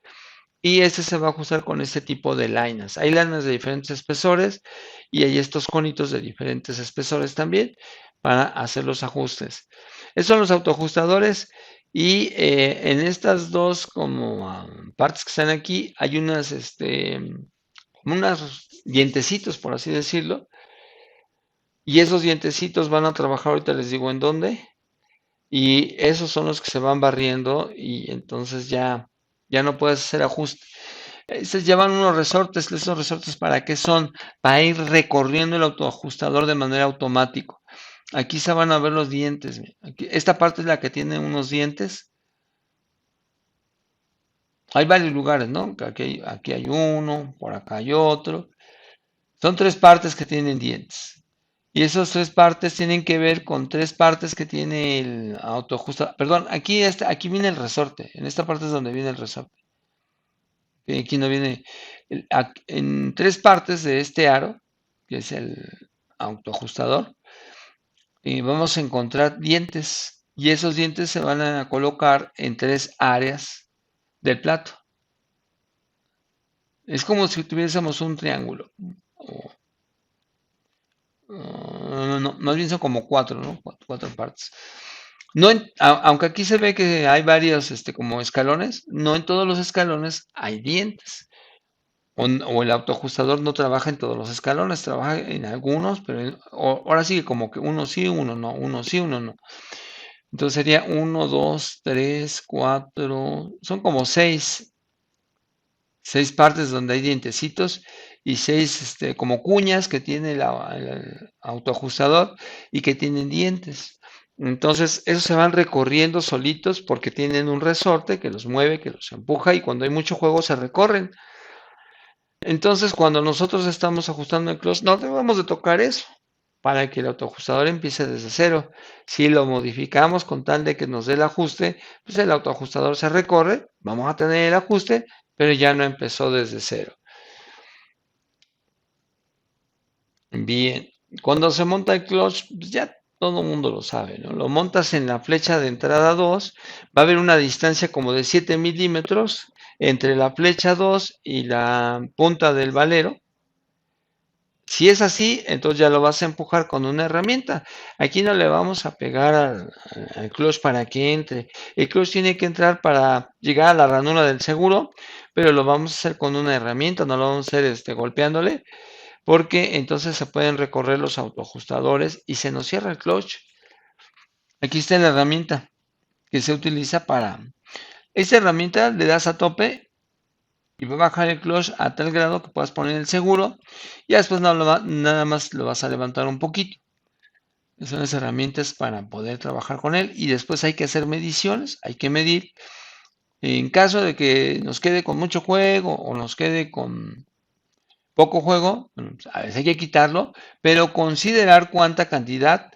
Y este se va a ajustar con este tipo de lainas. Hay lainas de diferentes espesores y hay estos conitos de diferentes espesores también para hacer los ajustes. Estos son los autoajustadores y en estas dos como partes que están aquí hay unas como unos dientecitos, por así decirlo, y esos dientecitos van a trabajar, ahorita les digo en dónde, y esos son los que se van barriendo y entonces ya no puedes hacer ajuste. Se llevan unos resortes, esos resortes ¿para qué son? Para ir recorriendo el autoajustador de manera automática. Aquí se van a ver los dientes. Aquí, esta parte es la que tiene unos dientes. Hay varios lugares, ¿no? Aquí hay uno, por acá hay otro. Son tres partes que tienen dientes. Y esas tres partes tienen que ver con tres partes que tiene el autoajustador. Perdón, aquí viene el resorte. En esta parte es donde viene el resorte. Aquí no viene. En tres partes de este aro, que es el autoajustador, vamos a encontrar dientes. Y esos dientes se van a colocar en tres áreas del plato. Es como si tuviésemos un triángulo. O, no, más bien son como cuatro, ¿no? Cuatro partes. No aunque aquí se ve que hay varios como escalones, no en todos los escalones hay dientes. O el autoajustador no trabaja en todos los escalones, trabaja en algunos, pero ahora sí que como que uno sí, uno no, uno sí, uno no. Entonces sería uno, dos, tres, cuatro, son como seis partes donde hay dientecitos y seis como cuñas que tiene el autoajustador y que tienen dientes. Entonces, esos se van recorriendo solitos porque tienen un resorte que los mueve, que los empuja y cuando hay mucho juego se recorren. Entonces, cuando nosotros estamos ajustando el clutch, no debemos de tocar eso para que el autoajustador empiece desde cero. Si lo modificamos con tal de que nos dé el ajuste, pues el autoajustador se recorre, vamos a tener el ajuste, pero ya no empezó desde cero. Bien, cuando se monta el clutch, pues ya todo el mundo lo sabe, ¿no? Lo montas en la flecha de entrada 2, va a haber una distancia como de 7 milímetros entre la flecha 2 y la punta del valero. Si es así, entonces ya lo vas a empujar con una herramienta. Aquí no le vamos a pegar al clutch para que entre. El clutch tiene que entrar para llegar a la ranura del seguro, pero lo vamos a hacer con una herramienta, no lo vamos a hacer golpeándole, porque entonces se pueden recorrer los autoajustadores y se nos cierra el clutch. Aquí está la herramienta que se utiliza para... Esta herramienta le das a tope y va a bajar el clutch a tal grado que puedas poner el seguro y después nada más lo vas a levantar un poquito. Son las herramientas para poder trabajar con él y después hay que hacer mediciones, hay que medir. En caso de que nos quede con mucho juego o nos quede con poco juego, bueno, pues a veces hay que quitarlo, pero considerar cuánta cantidad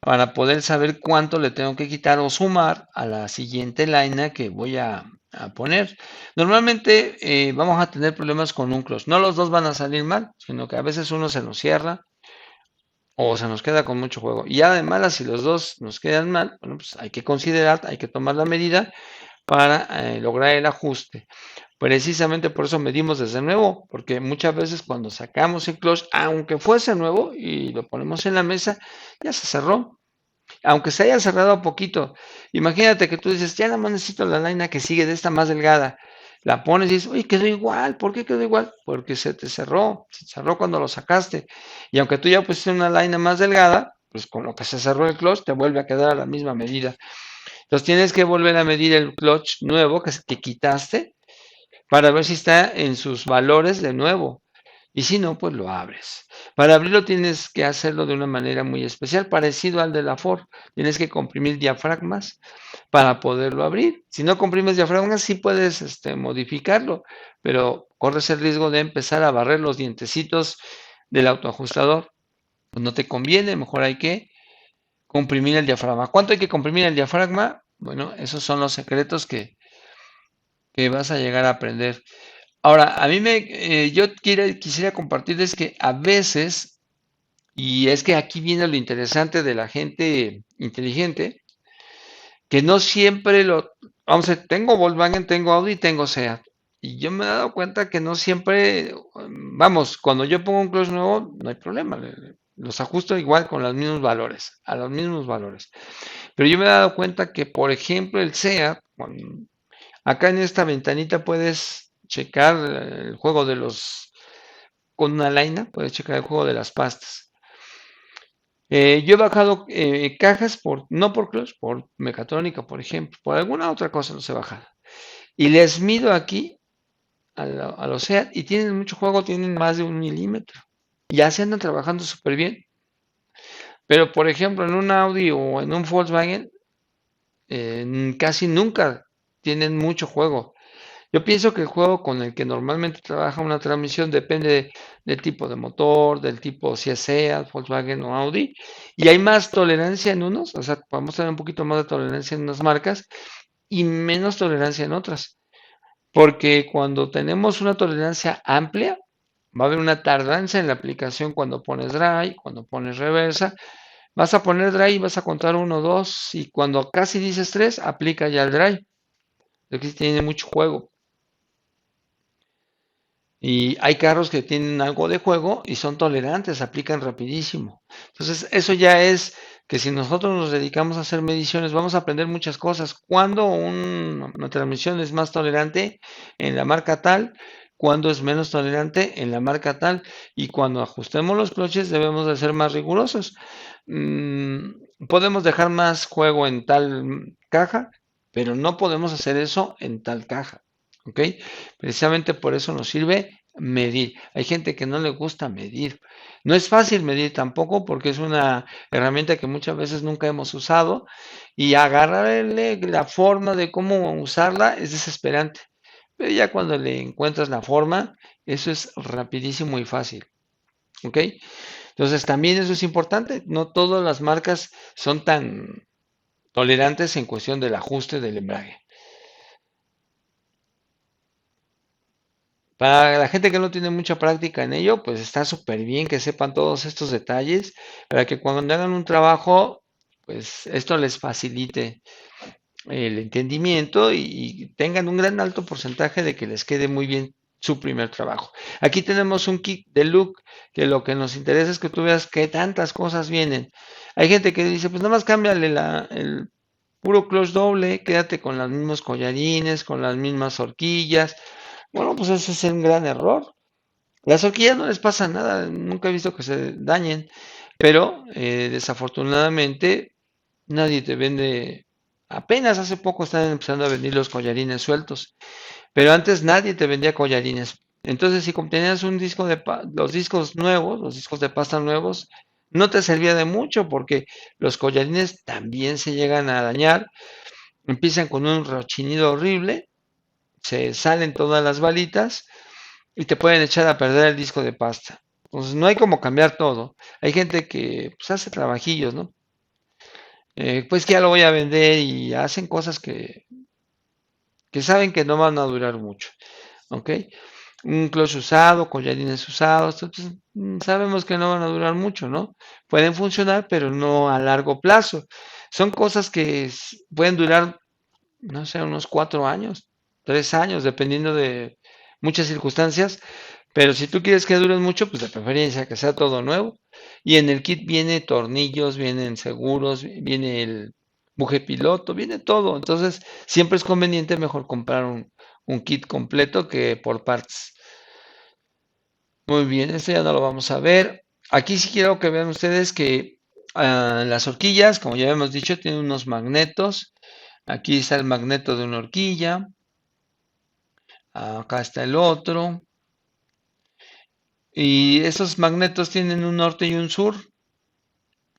para poder saber cuánto le tengo que quitar o sumar a la siguiente línea que voy a poner. Normalmente vamos a tener problemas con un clutch. No los dos van a salir mal, sino que a veces uno se nos cierra o se nos queda con mucho juego. Y además, si los dos nos quedan mal, bueno, pues hay que considerar, hay que tomar la medida para lograr el ajuste. Precisamente por eso medimos desde nuevo, porque muchas veces cuando sacamos el clutch, aunque fuese nuevo y lo ponemos en la mesa, ya se cerró. Aunque se haya cerrado poquito, imagínate que tú dices, ya nada más necesito la línea que sigue de esta más delgada. La pones y dices, uy, quedó igual. ¿Por qué quedó igual? Porque se cerró cuando lo sacaste. Y aunque tú ya pusiste una línea más delgada, pues con lo que se cerró el clutch te vuelve a quedar a la misma medida. Entonces tienes que volver a medir el clutch nuevo que quitaste para ver si está en sus valores de nuevo. Y si no, pues lo abres. Para abrirlo tienes que hacerlo de una manera muy especial, parecido al de la Ford. Tienes que comprimir diafragmas para poderlo abrir. Si no comprimes diafragmas, sí puedes modificarlo, pero corres el riesgo de empezar a barrer los dientecitos del autoajustador. Pues no te conviene, mejor hay que comprimir el diafragma. ¿Cuánto hay que comprimir el diafragma? Bueno, esos son los secretos que vas a llegar a aprender. Ahora, yo quisiera compartirles que a veces, y es que aquí viene lo interesante de la gente inteligente, que no siempre vamos a decir, tengo Volkswagen, tengo Audi, tengo SEAT. Y yo me he dado cuenta que no siempre, vamos, cuando yo pongo un clutch nuevo, no hay problema, los ajusto igual con los mismos valores, a los mismos valores. Pero yo me he dado cuenta que, por ejemplo, el SEAT, acá en esta ventanita puedes checar el juego de los con una Laina, puedes checar el juego de las pastas. Yo he bajado cajas no por clutch, por mecatrónica, por ejemplo, por alguna otra cosa los he bajado. Y les mido aquí a los SEAT y tienen mucho juego, tienen más de 1 milímetro. Ya se andan trabajando súper bien. Pero, por ejemplo, en un Audi o en un Volkswagen, casi nunca tienen mucho juego. Yo pienso que el juego con el que normalmente trabaja una transmisión depende del tipo de motor, del tipo si es SEAT, Volkswagen o Audi, y hay más tolerancia en unos, o sea, podemos tener un poquito más de tolerancia en unas marcas y menos tolerancia en otras, porque cuando tenemos una tolerancia amplia, va a haber una tardanza en la aplicación cuando pones dry, cuando pones reversa. Vas a poner dry y vas a contar 1, 2 y cuando casi dices 3, aplica ya el dry. Aquí tiene mucho juego. Y hay carros que tienen algo de juego y son tolerantes, aplican rapidísimo. Entonces, eso ya es que si nosotros nos dedicamos a hacer mediciones, vamos a aprender muchas cosas. Cuando una transmisión es más tolerante en la marca tal, cuando es menos tolerante en la marca tal, y cuando ajustemos los cloches debemos de ser más rigurosos. Podemos dejar más juego en tal caja, pero no podemos hacer eso en tal caja. ¿Ok? Precisamente por eso nos sirve medir. Hay gente que no le gusta medir. No es fácil medir tampoco porque es una herramienta que muchas veces nunca hemos usado y agarrarle la forma de cómo usarla es desesperante. Pero ya cuando le encuentras la forma, eso es rapidísimo y fácil. ¿Ok? Entonces también eso es importante. No todas las marcas son tan tolerantes en cuestión del ajuste del embrague. Para la gente que no tiene mucha práctica en ello, pues está súper bien que sepan todos estos detalles para que cuando hagan un trabajo, pues esto les facilite el entendimiento y tengan un gran alto porcentaje de que les quede muy bien su primer trabajo. Aquí tenemos un kit de look que lo que nos interesa es que tú veas que tantas cosas vienen. Hay gente que dice, pues nada más cámbiale el puro clutch doble, quédate con los mismos collarines, con las mismas horquillas. Bueno, pues ese es un gran error. Las horquillas no les pasa nada, nunca he visto que se dañen, pero desafortunadamente nadie te vende, apenas hace poco están empezando a vender los collarines sueltos, pero antes nadie te vendía collarines. Entonces, si tenías un disco los discos nuevos, los discos de pasta nuevos, no te servía de mucho porque los collarines también se llegan a dañar, empiezan con un rechinido horrible, se salen todas las balitas y te pueden echar a perder el disco de pasta. Entonces no hay como cambiar todo. Hay gente que pues, hace trabajillos, ¿no? Pues que ya lo voy a vender y hacen cosas que saben que no van a durar mucho, ¿ok? Un close usado, collarines usados, entonces sabemos que no van a durar mucho, ¿no? Pueden funcionar, pero no a largo plazo. Son cosas que pueden durar, no sé, unos 4 años, 3 años, dependiendo de muchas circunstancias. Pero si tú quieres que duren mucho, pues de preferencia que sea todo nuevo. Y en el kit viene tornillos, vienen seguros, viene el buje piloto, viene todo. Entonces, siempre es conveniente mejor comprar un kit completo que por partes. Muy bien, esto ya no lo vamos a ver. Aquí sí quiero que vean ustedes que las horquillas, como ya hemos dicho, tienen unos magnetos. Aquí está el magneto de una horquilla. Acá está el otro. Y esos magnetos tienen un norte y un sur.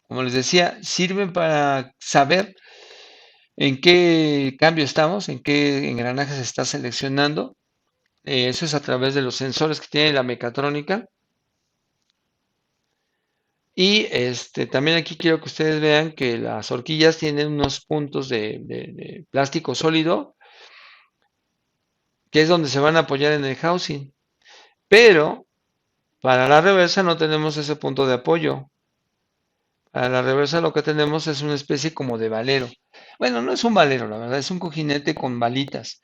Como les decía, sirven para saber en qué cambio estamos, en qué engranaje se está seleccionando. Eso es a través de los sensores que tiene la mecatrónica. Y también aquí quiero que ustedes vean que las horquillas tienen unos puntos de plástico sólido, que es donde se van a apoyar en el housing. Pero para la reversa no tenemos ese punto de apoyo. A la reversa lo que tenemos es una especie como de valero. Bueno, no es un valero, la verdad, es un cojinete con balitas.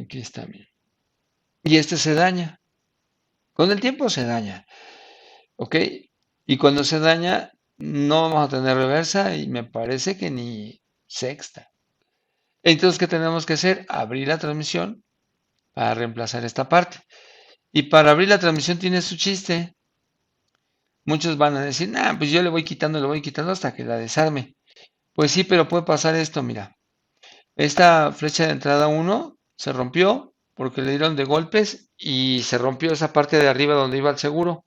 Aquí está bien. Y este se daña. Con el tiempo se daña, ¿ok? Y cuando se daña, no vamos a tener reversa y me parece que ni sexta. Entonces, ¿qué tenemos que hacer? Abrir la transmisión, para reemplazar esta parte. Y para abrir la transmisión tiene su chiste. Muchos van a decir, nah, pues yo le voy quitando hasta que la desarme. Pues sí, pero puede pasar esto, mira. Esta flecha de entrada uno se rompió porque le dieron de golpes y se rompió esa parte de arriba donde iba el seguro.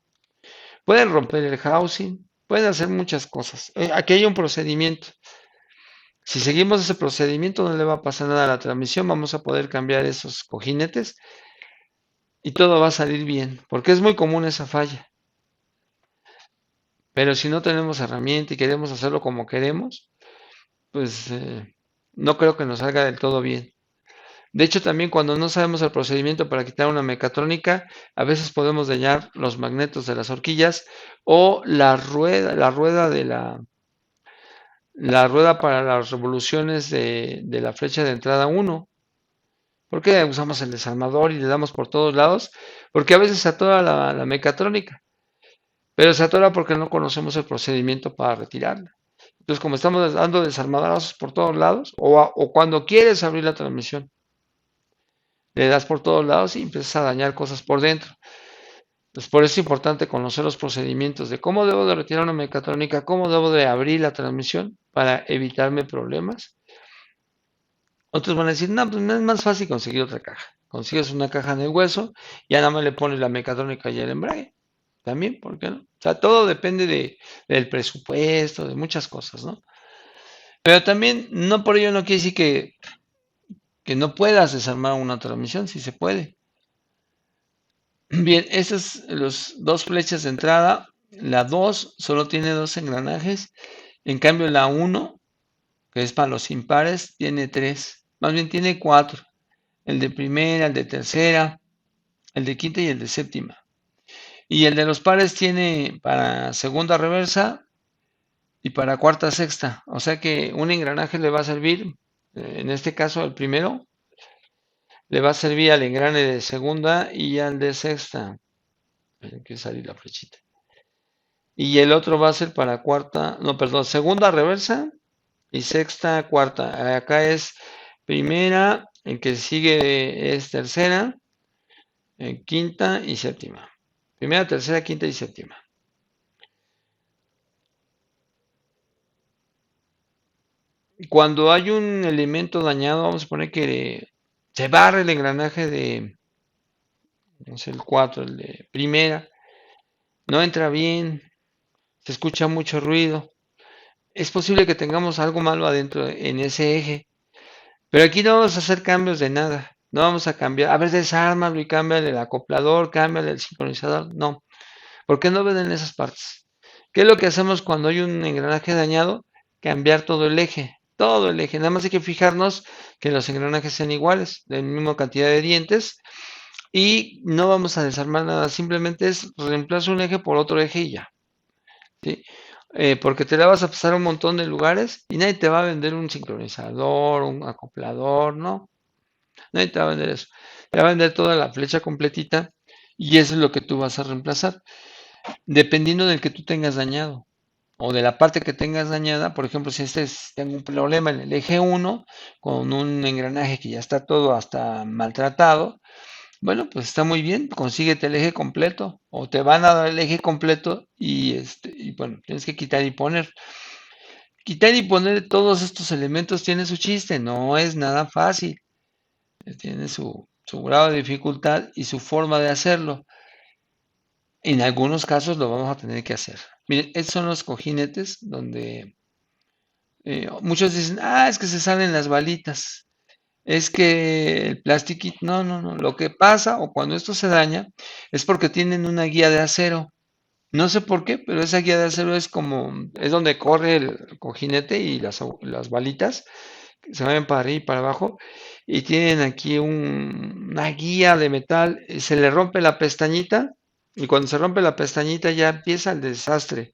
Pueden romper el housing, pueden hacer muchas cosas. Aquí hay un procedimiento. Si seguimos ese procedimiento no le va a pasar nada a la transmisión, vamos a poder cambiar esos cojinetes y todo va a salir bien, porque es muy común esa falla. Pero si no tenemos herramienta y queremos hacerlo como queremos, pues no creo que nos salga del todo bien. De hecho, también cuando no sabemos el procedimiento para quitar una mecatrónica, a veces podemos dañar los magnetos de las horquillas o la rueda para las revoluciones de la flecha de entrada uno. ¿Por qué usamos el desarmador y le damos por todos lados? Porque a veces se atora la mecatrónica, pero se atora porque no conocemos el procedimiento para retirarla. Entonces, como estamos dando desarmadazos por todos lados, o cuando quieres abrir la transmisión, le das por todos lados y empiezas a dañar cosas por dentro. Entonces, por eso es importante conocer los procedimientos de cómo debo de retirar una mecatrónica, cómo debo de abrir la transmisión para evitarme problemas. Otros van a decir, no, pues es más fácil conseguir otra caja. Consigues una caja de hueso, ya nada más le pones la mecatrónica y el embrague. También, ¿por qué no? O sea, todo depende del presupuesto, de muchas cosas, ¿no? Pero también, no por ello no quiere decir que no puedas desarmar una transmisión, si se puede. Bien, estas los dos flechas de entrada. La 2 solo tiene dos engranajes. En cambio, la uno, que es para los impares, tiene tres. Más bien tiene cuatro. El de primera, el de tercera, el de quinta y el de séptima. Y el de los pares tiene para segunda reversa y para cuarta sexta. O sea que un engranaje le va a servir, en este caso el primero, le va a servir al engrane de segunda y al de sexta. Tiene que salir la flechita. Y el otro va a ser para cuarta, no, perdón, segunda reversa y sexta cuarta. Acá es primera, el que sigue es tercera, quinta y séptima. Primera, tercera, quinta y séptima. Cuando hay un elemento dañado, vamos a poner que se barre el engranaje de, no sé, el 4, el de primera, no entra bien, se escucha mucho ruido. Es posible que tengamos algo malo adentro en ese eje. Pero aquí no vamos a hacer cambios de nada. No vamos a cambiar. A ver, desármalo y cámbiale el acoplador, cámbiale el sincronizador. No. ¿Por qué no ven en esas partes? ¿Qué es lo que hacemos cuando hay un engranaje dañado? Cambiar todo el eje. Todo el eje. Nada más hay que fijarnos que los engranajes sean iguales, de la misma cantidad de dientes. Y no vamos a desarmar nada. Simplemente es reemplazo un eje por otro eje y ya. ¿Sí? Porque te la vas a pasar a un montón de lugares y nadie te va a vender un sincronizador, un acoplador, ¿no? Nadie te va a vender eso. Te va a vender toda la flecha completita y eso es lo que tú vas a reemplazar. Dependiendo del que tú tengas dañado o de la parte que tengas dañada, por ejemplo, si tengo un problema en el eje 1 con un engranaje que ya está todo hasta maltratado, bueno, pues está muy bien, consíguete el eje completo o te van a dar el eje completo y bueno, tienes que quitar y poner. Quitar y poner todos estos elementos tiene su chiste, no es nada fácil. Tiene su grado de dificultad y su forma de hacerlo. En algunos casos lo vamos a tener que hacer. Miren, estos son los cojinetes donde muchos dicen, es que se salen las balitas. Es que el plastiquito, no, no, no. Lo que pasa o cuando esto se daña es porque tienen una guía de acero. No sé por qué, pero esa guía de acero es donde corre el cojinete y las balitas se mueven para arriba y para abajo y tienen aquí una guía de metal, se le rompe la pestañita y cuando se rompe la pestañita ya empieza el desastre.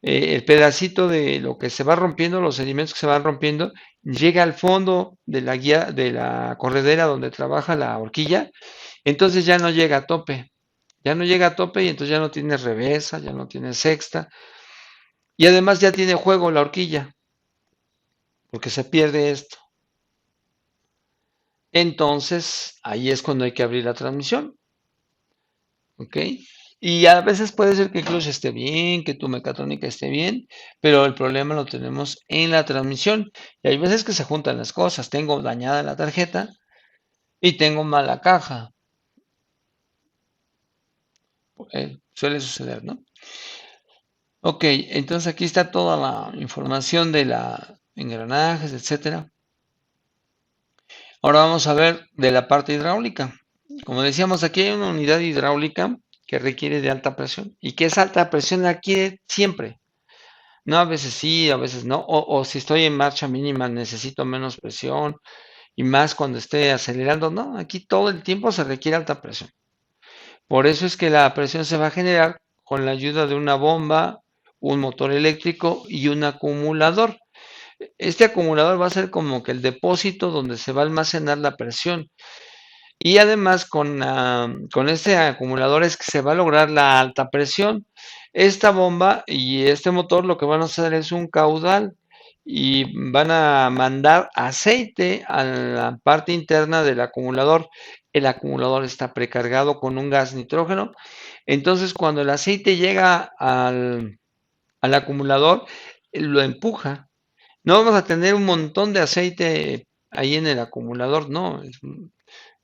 El pedacito de lo que se va rompiendo, los sedimentos que se van rompiendo, llega al fondo de la guía de la corredera donde trabaja la horquilla, entonces ya no llega a tope. Ya no llega a tope y entonces ya no tiene reversa, ya no tiene sexta y además ya tiene juego la horquilla porque se pierde esto. Entonces, ahí es cuando hay que abrir la transmisión, ¿ok? Y a veces puede ser que el clutch esté bien, que tu mecatrónica esté bien, pero el problema lo tenemos en la transmisión. Y hay veces que se juntan las cosas. Tengo dañada la tarjeta y tengo mala caja. Suele suceder, ¿no? Ok, entonces aquí está toda la información de la engranajes, etcétera. Ahora vamos a ver de la parte hidráulica. Como decíamos, aquí hay una unidad hidráulica que requiere de alta presión. ¿Y que esa alta presión la quiere siempre? No, a veces sí, a veces no. O si estoy en marcha mínima necesito menos presión y más cuando esté acelerando. No, aquí todo el tiempo se requiere alta presión. Por eso es que la presión se va a generar con la ayuda de una bomba, un motor eléctrico y un acumulador. Este acumulador va a ser como que el depósito donde se va a almacenar la presión. Y además con este acumulador es que se va a lograr la alta presión. Esta bomba y este motor lo que van a hacer es un caudal y van a mandar aceite a la parte interna del acumulador. El acumulador está precargado con un gas nitrógeno. Entonces cuando el aceite llega al acumulador, lo empuja. No vamos a tener un montón de aceite ahí en el acumulador, no,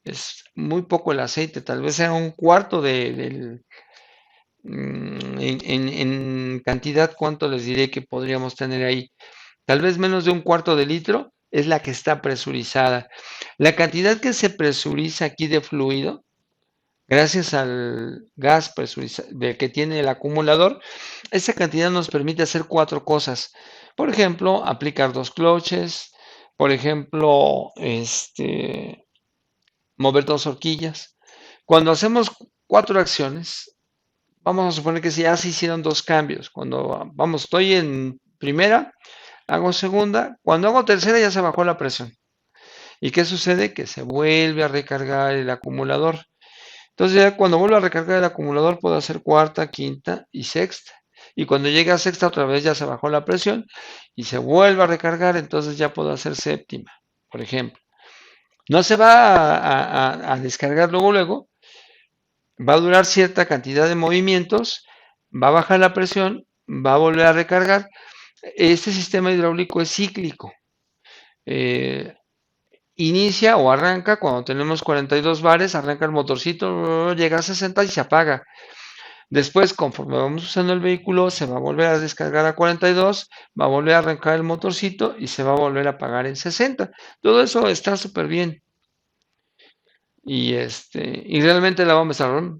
es muy poco el aceite, tal vez sea un cuarto en cantidad, ¿cuánto les diré que podríamos tener ahí? Tal vez menos de un cuarto de litro es la que está presurizada. La cantidad que se presuriza aquí de fluido, gracias al gas que tiene el acumulador, esa cantidad nos permite hacer cuatro cosas. Por ejemplo, aplicar dos cloches, por ejemplo, mover dos horquillas. Cuando hacemos cuatro acciones, vamos a suponer que ya se hicieron dos cambios. Cuando vamos, estoy en primera, hago segunda. Cuando hago tercera ya se bajó la presión. ¿Y qué sucede? Que se vuelve a recargar el acumulador. Entonces ya cuando vuelvo a recargar el acumulador puedo hacer cuarta, quinta y sexta. Y cuando llegue a sexta otra vez ya se bajó la presión y se vuelve a recargar, entonces ya puedo hacer séptima, por ejemplo. No se va a descargar luego, va a durar cierta cantidad de movimientos, va a bajar la presión, va a volver a recargar. Este sistema hidráulico es cíclico. Eh, Inicia o arranca cuando tenemos 42 bares, arranca el motorcito, llega a 60 y se apaga. Después, conforme vamos usando el vehículo, se va a volver a descargar a 42, va a volver a arrancar el motorcito y se va a volver a apagar en 60. Todo eso está súper bien. Y realmente la vamos a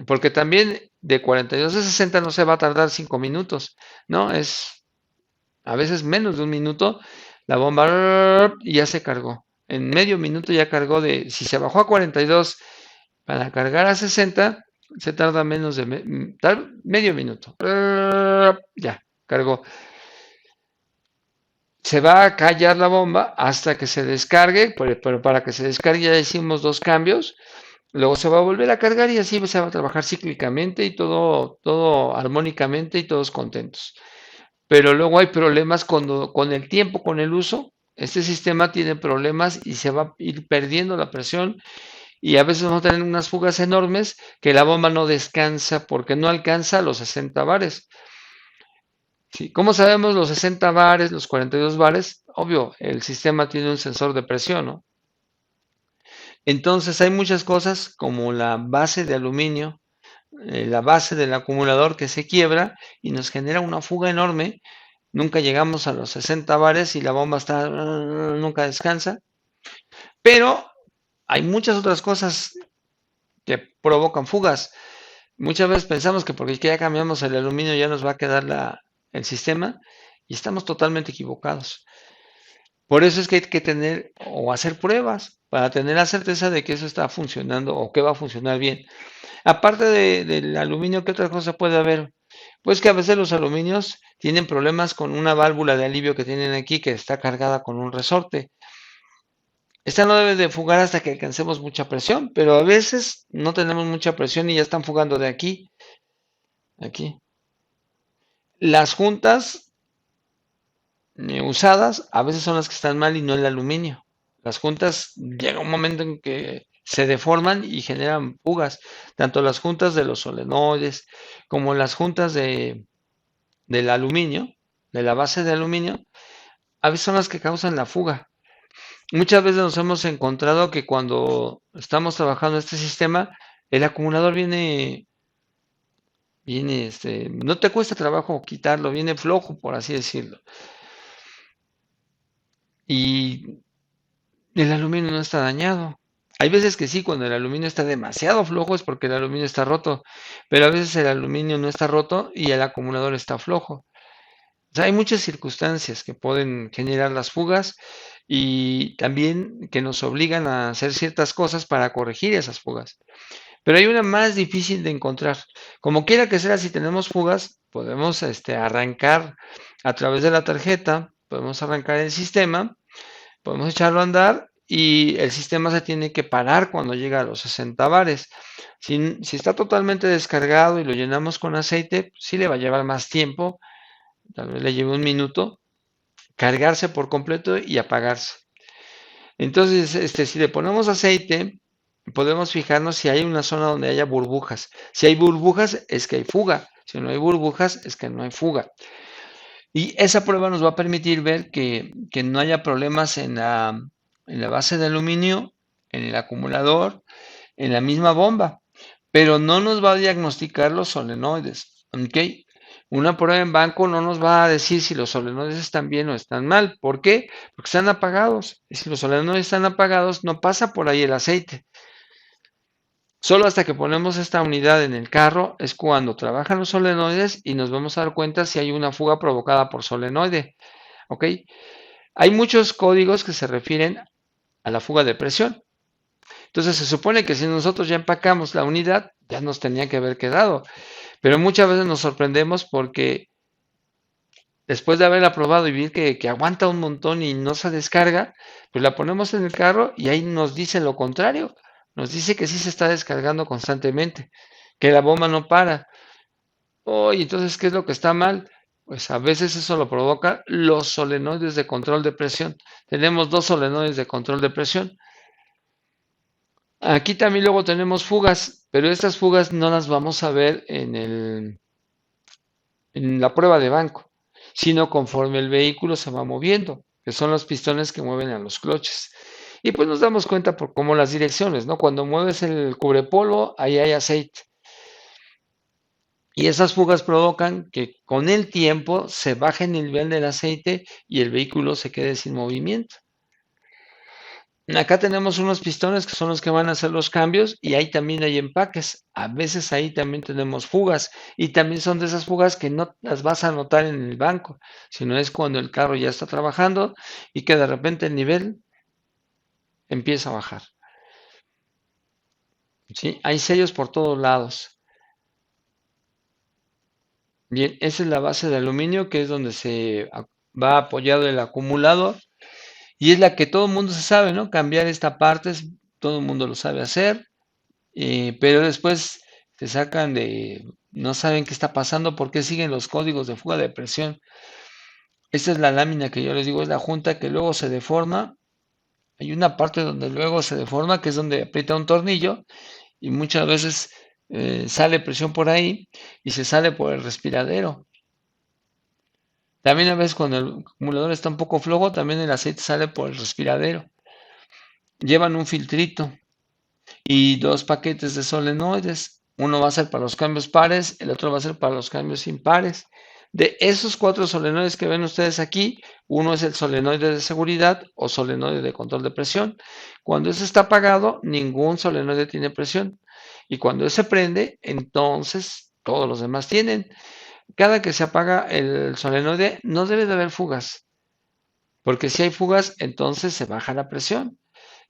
porque también de 42 a 60 no se va a tardar 5 minutos, ¿no? Es a veces menos de un minuto, la bomba y ya se cargó. En medio minuto ya cargó si se bajó a 42 para cargar a 60, se tarda menos de medio minuto. Ya, cargó. Se va a callar la bomba hasta que se descargue, pero para que se descargue ya hicimos dos cambios. Luego se va a volver a cargar y así se va a trabajar cíclicamente y todo armónicamente y todos contentos. Pero luego hay problemas con el tiempo, con el uso. Este sistema tiene problemas y se va a ir perdiendo la presión y a veces vamos a tener unas fugas enormes que la bomba no descansa porque no alcanza los 60 bares. ¿Sí? ¿Cómo sabemos los 60 bares, los 42 bares? Obvio, el sistema tiene un sensor de presión, ¿no? Entonces hay muchas cosas como la base de aluminio, la base del acumulador que se quiebra y nos genera una fuga enorme. Nunca llegamos a los 60 bares y la bomba nunca descansa. Pero hay muchas otras cosas que provocan fugas. Muchas veces pensamos que porque ya cambiamos el aluminio ya nos va a quedar el sistema y estamos totalmente equivocados. Por eso es que hay que tener o hacer pruebas para tener la certeza de que eso está funcionando o que va a funcionar bien. Aparte del aluminio, ¿qué otra cosa puede haber? Pues que a veces los aluminios tienen problemas con una válvula de alivio que tienen aquí que está cargada con un resorte. Esta no debe de fugar hasta que alcancemos mucha presión, pero a veces no tenemos mucha presión y ya están fugando de aquí. Las juntas usadas a veces son las que están mal y no el aluminio. Las juntas llega un momento en que se deforman y generan fugas, tanto las juntas de los solenoides como las juntas del aluminio, de la base de aluminio, a veces son las que causan la fuga. Muchas veces nos hemos encontrado que cuando estamos trabajando este sistema, el acumulador viene, no te cuesta trabajo quitarlo, viene flojo, por así decirlo. Y el aluminio no está dañado. Hay veces que sí, cuando el aluminio está demasiado flojo es porque el aluminio está roto, pero a veces el aluminio no está roto y el acumulador está flojo. O sea, hay muchas circunstancias que pueden generar las fugas y también que nos obligan a hacer ciertas cosas para corregir esas fugas. Pero hay una más difícil de encontrar. Como quiera que sea, si tenemos fugas, podemos arrancar a través de la tarjeta, podemos arrancar el sistema, podemos echarlo a andar y el sistema se tiene que parar cuando llega a los 60 bares. Si está totalmente descargado y lo llenamos con aceite, sí le va a llevar más tiempo, tal vez le lleve un minuto, cargarse por completo y apagarse. Entonces, si le ponemos aceite, podemos fijarnos si hay una zona donde haya burbujas. Si hay burbujas, es que hay fuga. Si no hay burbujas, es que no hay fuga. Y esa prueba nos va a permitir ver que no haya problemas en la base de aluminio, en el acumulador, en la misma bomba, pero no nos va a diagnosticar los solenoides. ¿Ok? Una prueba en banco no nos va a decir si los solenoides están bien o están mal. ¿Por qué? Porque están apagados. Y si los solenoides están apagados, no pasa por ahí el aceite. Solo hasta que ponemos esta unidad en el carro es cuando trabajan los solenoides y nos vamos a dar cuenta si hay una fuga provocada por solenoide. ¿Ok? Hay muchos códigos que se refieren a la fuga de presión. Entonces se supone que si nosotros ya empacamos la unidad, ya nos tenía que haber quedado. Pero muchas veces nos sorprendemos porque después de haberla probado y ver que aguanta un montón y no se descarga, pues la ponemos en el carro y ahí nos dice lo contrario. Nos dice que sí se está descargando constantemente, que la bomba no para. Oh, y entonces, ¿qué es lo que está mal? Pues a veces eso lo provoca los solenoides de control de presión. Tenemos dos solenoides de control de presión. Aquí también luego tenemos fugas, pero estas fugas no las vamos a ver en la prueba de banco, sino conforme el vehículo se va moviendo, que son los pistones que mueven a los cloches. Y pues nos damos cuenta por cómo las direcciones, ¿no? Cuando mueves el cubrepolvo, ahí hay aceite. Y esas fugas provocan que con el tiempo se baje el nivel del aceite y el vehículo se quede sin movimiento. Acá tenemos unos pistones que son los que van a hacer los cambios y ahí también hay empaques. A veces ahí también tenemos fugas y también son de esas fugas que no las vas a notar en el banco, sino es cuando el carro ya está trabajando y que de repente el nivel empieza a bajar. ¿Sí? Hay sellos por todos lados. Bien, esa es la base de aluminio que es donde se va apoyado el acumulador y es la que todo el mundo se sabe, ¿no? Cambiar esta parte, todo el mundo lo sabe hacer. Pero después se sacan no saben qué está pasando, por qué siguen los códigos de fuga de presión. Esta es la lámina que yo les digo, es la junta que luego se deforma. Hay una parte donde luego se deforma, que es donde aprieta un tornillo y muchas veces sale presión por ahí y se sale por el respiradero. También a veces cuando el acumulador está un poco flojo, también el aceite sale por el respiradero. Llevan un filtrito y dos paquetes de solenoides. Uno va a ser para los cambios pares, el otro va a ser para los cambios impares. De esos cuatro solenoides que ven ustedes aquí, uno es el solenoide de seguridad o solenoide de control de presión. Cuando ese está apagado, ningún solenoide tiene presión. Y cuando ese prende, entonces todos los demás tienen. Cada que se apaga el solenoide, no debe de haber fugas. Porque si hay fugas, entonces se baja la presión.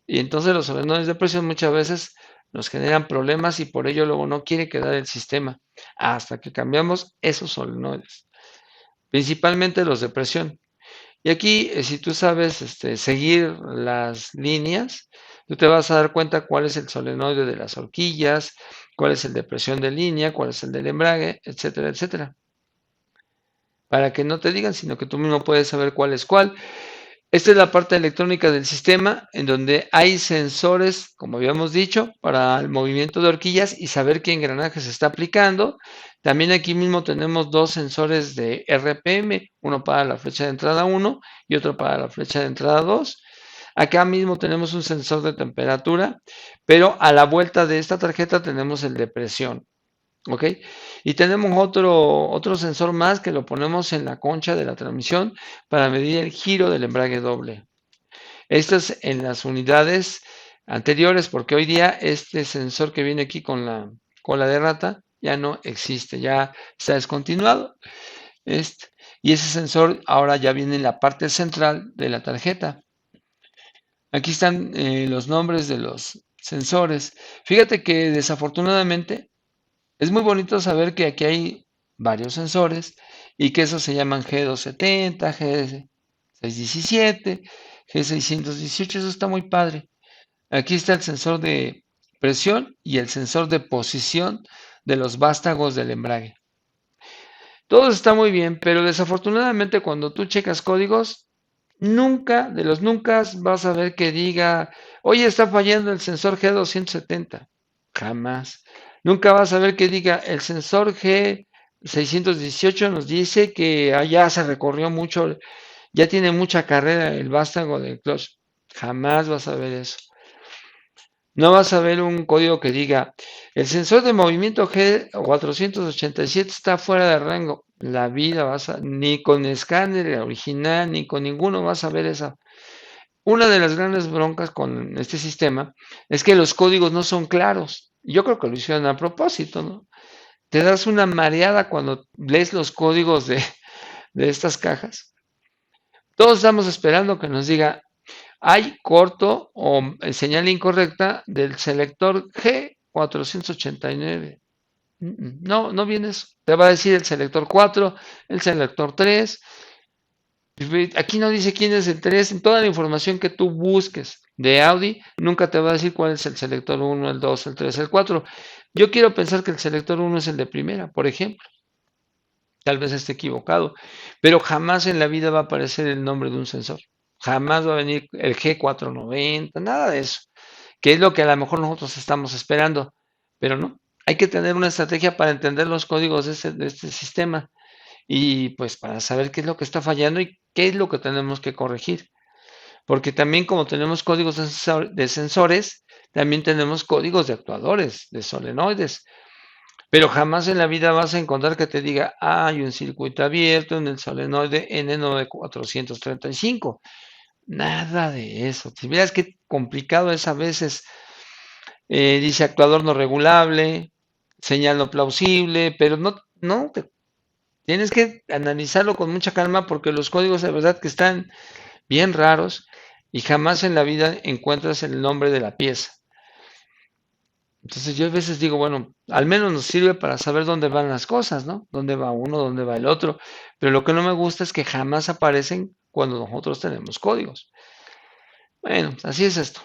Y entonces los solenoides de presión muchas veces nos generan problemas y por ello luego no quiere quedar el sistema hasta que cambiamos esos solenoides, principalmente los de presión. Y aquí, si tú sabes seguir las líneas, tú te vas a dar cuenta cuál es el solenoide de las horquillas, cuál es el de presión de línea, cuál es el del embrague, etcétera, etcétera. Para que no te digan, sino que tú mismo puedes saber cuál es cuál. Esta es la parte electrónica del sistema en donde hay sensores, como habíamos dicho, para el movimiento de horquillas y saber qué engranaje se está aplicando. También aquí mismo tenemos dos sensores de RPM, uno para la flecha de entrada 1 y otro para la flecha de entrada 2. Acá mismo tenemos un sensor de temperatura, pero a la vuelta de esta tarjeta tenemos el de presión. ¿Ok? Y tenemos otro sensor más que lo ponemos en la concha de la transmisión para medir el giro del embrague doble. Esto es en las unidades anteriores, porque hoy día este sensor que viene aquí con la cola de rata ya no existe, ya está descontinuado. Este, y ese sensor ahora ya viene en la parte central de la tarjeta. Aquí están los nombres de los sensores. Fíjate que desafortunadamente es muy bonito saber que aquí hay varios sensores y que esos se llaman G270, G617, G618, eso está muy padre. Aquí está el sensor de presión y el sensor de posición de los vástagos del embrague. Todo está muy bien, pero desafortunadamente cuando tú checas códigos, nunca, de los nunca vas a ver que diga, oye, está fallando el sensor G270. Jamás. Nunca vas a ver que diga, el sensor G618 nos dice que allá se recorrió mucho, ya tiene mucha carrera el vástago del clutch. Jamás vas a ver eso. No vas a ver un código que diga, el sensor de movimiento G487 está fuera de rango. La vida ni con escáner original, ni con ninguno vas a ver esa. Una de las grandes broncas con este sistema es que los códigos no son claros. Yo creo que lo hicieron a propósito, ¿no? Te das una mareada cuando lees los códigos de estas cajas. Todos estamos esperando que nos diga, hay corto o señal incorrecta del selector G489. No, no viene eso. Te va a decir el selector 4, el selector 3. Aquí no dice quién es el 3. En toda la información que tú busques de Audi, nunca te va a decir cuál es el selector 1, el 2, el 3, el 4. Yo quiero pensar que el selector 1 es el de primera, por ejemplo. Tal vez esté equivocado, pero jamás en la vida va a aparecer el nombre de un sensor. Jamás va a venir el G490, nada de eso, que es lo que a lo mejor nosotros estamos esperando, pero no. Hay que tener una estrategia para entender los códigos de este sistema y pues para saber qué es lo que está fallando y qué es lo que tenemos que corregir. Porque también como tenemos códigos de sensores, también tenemos códigos de actuadores, de solenoides. Pero jamás en la vida vas a encontrar que te diga, hay un circuito abierto en el solenoide N9435. Nada de eso. Si vieras qué complicado es a veces, dice actuador no regulable, señal no plausible, pero no, tienes que analizarlo con mucha calma porque los códigos de verdad que están bien raros y jamás en la vida encuentras el nombre de la pieza. Entonces yo a veces digo, bueno, al menos nos sirve para saber dónde van las cosas, ¿no? Dónde va uno, dónde va el otro. Pero lo que no me gusta es que jamás aparecen cuando nosotros tenemos códigos. Bueno, así es esto.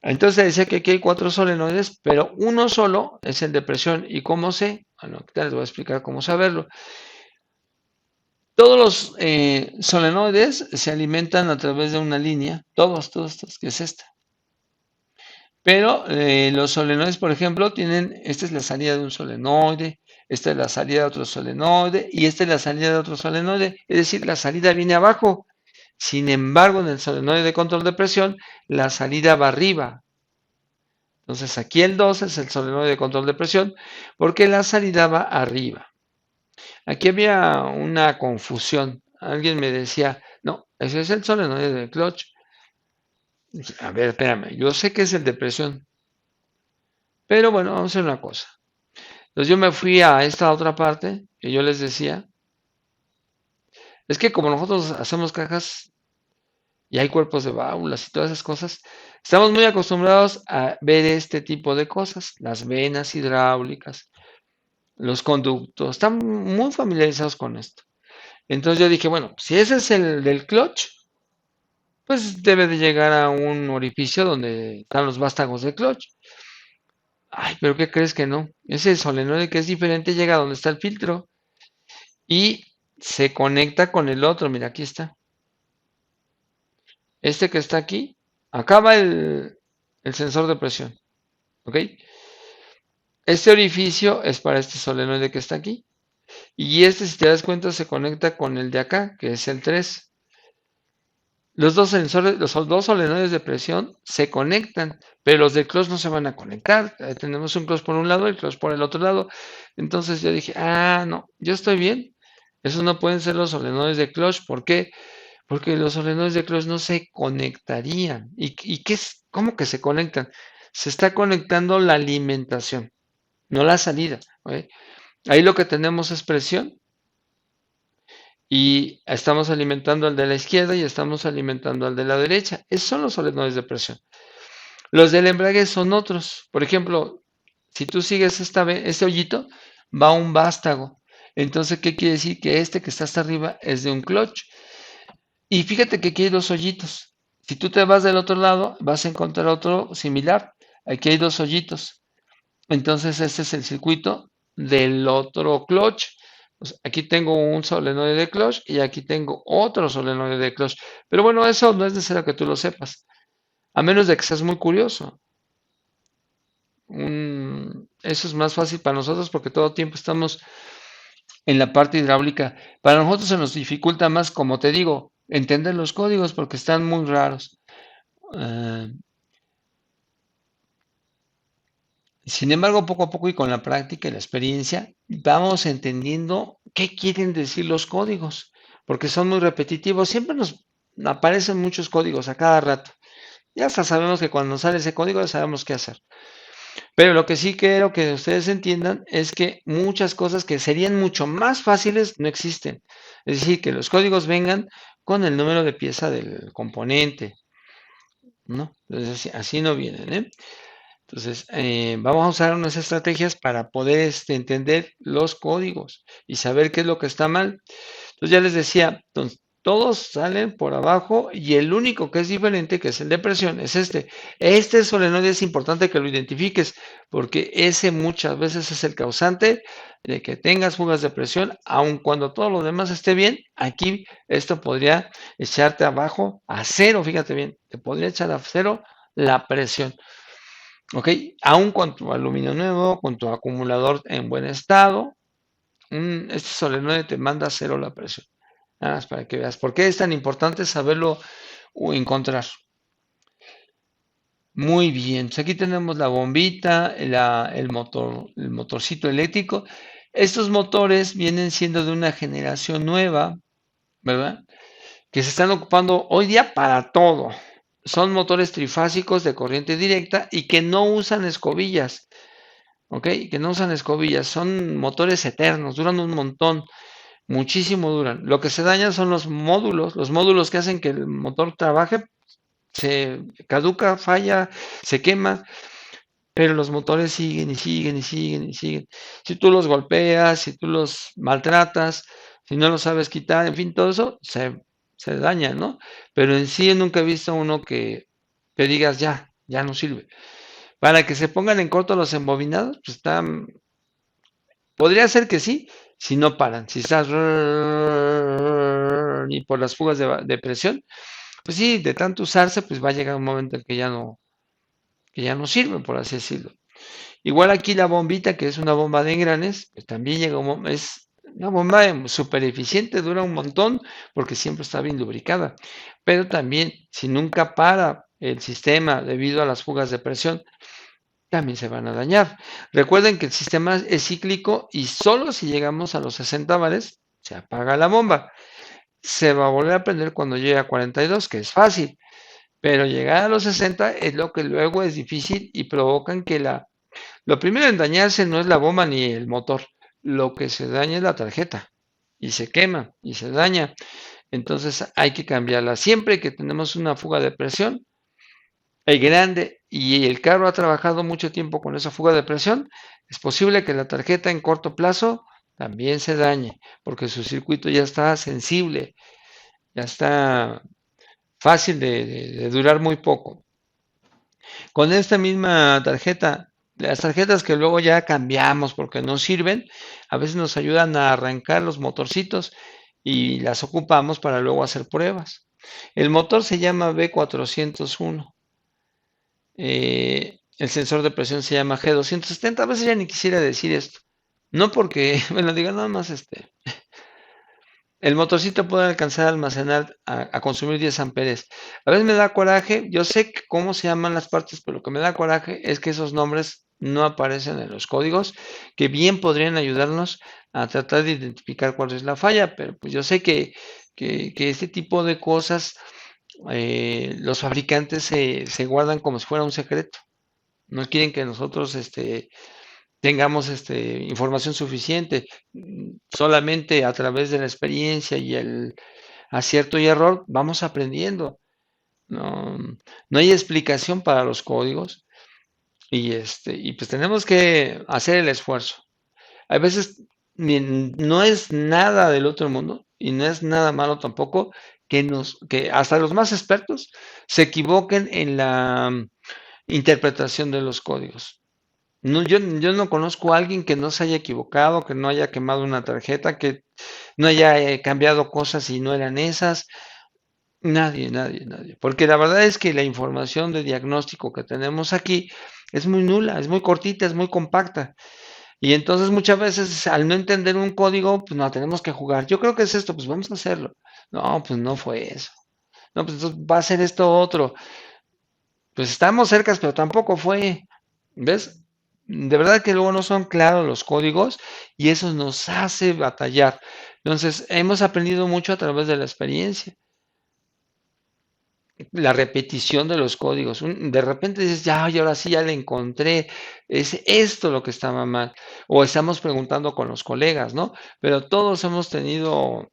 Entonces decía que aquí hay 4 solenoides, pero uno solo es el de presión. ¿Y cómo sé? Bueno, ahorita les voy a explicar cómo saberlo. Todos los solenoides se alimentan a través de una línea, todos, que es esta. Pero los solenoides, por ejemplo, esta es la salida de un solenoide, esta es la salida de otro solenoide y esta es la salida de otro solenoide. Es decir, la salida viene abajo. Sin embargo, en el solenoide de control de presión, la salida va arriba. Entonces, aquí el 2 es el solenoide de control de presión porque la salida va arriba. Aquí había una confusión. Alguien me decía, no, ese es el solenoide de clutch. Dije, a ver, espérame, yo sé que es el de presión, pero bueno, vamos a hacer una cosa. Entonces yo me fui a esta otra parte que yo les decía. Es que como nosotros hacemos cajas y hay cuerpos de válvulas y todas esas cosas, estamos muy acostumbrados a ver este tipo de cosas, las venas hidráulicas, los conductos, están muy familiarizados con esto. Entonces yo dije, bueno, si ese es el del clutch, pues debe de llegar a un orificio donde están los vástagos del clutch. Ay, pero ¿qué crees que no? Ese solenoide que es diferente llega a donde está el filtro y se conecta con el otro. Mira, aquí está. Este que está aquí, acá va el sensor de presión, ¿ok? Este orificio es para este solenoide que está aquí. Y este, si te das cuenta, se conecta con el de acá, que es el 3. Los dos sensores, los dos solenoides de presión se conectan, pero los de clutch no se van a conectar. Tenemos un clutch por un lado y el clutch por el otro lado. Entonces yo dije, no, yo estoy bien. Esos no pueden ser los solenoides de clutch. ¿Por qué? Porque los solenoides de clutch no se conectarían. ¿Y qué es? ¿Cómo que se conectan? Se está conectando la alimentación, no la salida. ¿Ok? Ahí lo que tenemos es presión y estamos alimentando al de la izquierda y estamos alimentando al de la derecha. Esos son los solenoides de presión. Los del embrague son otros. Por ejemplo, si tú sigues este hoyito, va un vástago. Entonces, ¿qué quiere decir? Que este que está hasta arriba es de un clutch. Y fíjate que aquí hay dos hoyitos. Si tú te vas del otro lado, vas a encontrar otro similar. Aquí hay dos hoyitos. Entonces, este es el circuito del otro clutch. Pues aquí tengo un solenoide de clutch y aquí tengo otro solenoide de clutch. Pero bueno, eso no es necesario que tú lo sepas, a menos de que seas muy curioso. Eso es más fácil para nosotros porque todo el tiempo estamos en la parte hidráulica. Para nosotros se nos dificulta más, como te digo, entender los códigos porque están muy raros. Uh, Sin embargo, poco a poco y con la práctica y la experiencia, vamos entendiendo qué quieren decir los códigos, porque son muy repetitivos. Siempre nos aparecen muchos códigos a cada rato. Ya hasta sabemos que cuando sale ese código ya sabemos qué hacer. Pero lo que sí quiero que ustedes entiendan es que muchas cosas que serían mucho más fáciles no existen. Es decir, que los códigos vengan con el número de pieza del componente, ¿no? Entonces, así no vienen, ¿eh? Entonces, vamos a usar unas estrategias para poder entender los códigos y saber qué es lo que está mal. Entonces, ya les decía, entonces, todos salen por abajo y el único que es diferente, que es el de presión, es este. Este solenoide es importante que lo identifiques porque ese muchas veces es el causante de que tengas fugas de presión, aun cuando todo lo demás esté bien. Aquí esto podría echarte abajo a cero, fíjate bien, te podría echar a cero la presión. ¿Ok? Aún con tu aluminio nuevo, con tu acumulador en buen estado, este solenoide te manda a cero la presión. Nada más para que veas. ¿Por qué es tan importante saberlo o encontrar? Muy bien. Pues aquí tenemos la bombita, el motor, el motorcito eléctrico. Estos motores vienen siendo de una generación nueva, ¿verdad? Que se están ocupando hoy día para todo. Son motores trifásicos de corriente directa y que no usan escobillas. ¿Ok? Que no usan escobillas, son motores eternos, duran un montón, muchísimo duran. Lo que se daña son los módulos que hacen que el motor trabaje, se caduca, falla, se quema, pero los motores siguen y siguen y siguen y siguen. Si tú los golpeas, si tú los maltratas, si no los sabes quitar, en fin, todo eso se daña, ¿no? Pero en sí nunca he visto uno que digas ya no sirve. Para que se pongan en corto los embobinados, pues están. Podría ser que sí, si no paran. Si estás y por las fugas de presión, pues sí, de tanto usarse, pues va a llegar un momento en que ya no sirve, por así decirlo. Igual aquí la bombita, que es una bomba de engranes, pues también es una bomba súper eficiente, dura un montón, porque siempre está bien lubricada. Pero también, si nunca para el sistema debido a las fugas de presión, también se van a dañar. Recuerden que el sistema es cíclico y solo si llegamos a los 60 bares se apaga la bomba. Se va a volver a prender cuando llegue a 42, que es fácil, pero llegar a los 60 es lo que luego es difícil y provocan que lo primero en dañarse no es la bomba ni el motor, lo que se daña es la tarjeta y se quema y se daña. Entonces hay que cambiarla. Siempre que tenemos una fuga de presión, el grande y el carro ha trabajado mucho tiempo con esa fuga de presión, es posible que la tarjeta en corto plazo también se dañe, porque su circuito ya está sensible, ya está fácil de durar muy poco. Con esta misma tarjeta, las tarjetas que luego ya cambiamos porque no sirven, a veces nos ayudan a arrancar los motorcitos y las ocupamos para luego hacer pruebas. El motor se llama B401. El sensor de presión se llama G270. A veces ya ni quisiera decir esto. No porque, bueno, diga nada más el motorcito puede alcanzar a almacenar, a consumir 10 amperes. A veces me da coraje, yo sé cómo se llaman las partes, pero lo que me da coraje es que esos nombres no aparecen en los códigos, que bien podrían ayudarnos a tratar de identificar cuál es la falla, pero pues yo sé que este tipo de cosas los fabricantes se guardan como si fuera un secreto. No quieren que nosotros tengamos información suficiente. Solamente a través de la experiencia y el acierto y error vamos aprendiendo. No, no hay explicación para los códigos y pues tenemos que hacer el esfuerzo. A veces no es nada del otro mundo y no es nada malo tampoco que hasta los más expertos se equivoquen en la interpretación de los códigos. No, yo no conozco a alguien que no se haya equivocado, que no haya quemado una tarjeta, que no haya cambiado cosas y no eran esas. Nadie, nadie, nadie. Porque la verdad es que la información de diagnóstico que tenemos aquí es muy nula, es muy cortita, es muy compacta. Y entonces muchas veces al no entender un código, pues no tenemos que jugar. Yo creo que es esto, pues vamos a hacerlo. No, pues no fue eso. No, pues entonces va a ser esto otro. Pues estamos cerca, pero tampoco fue. ¿Ves? De verdad que luego no son claros los códigos y eso nos hace batallar. Entonces, hemos aprendido mucho a través de la experiencia, la repetición de los códigos. De repente dices, ya, y ahora sí ya le encontré, es esto lo que estaba mal. O estamos preguntando con los colegas, ¿no? Pero todos hemos tenido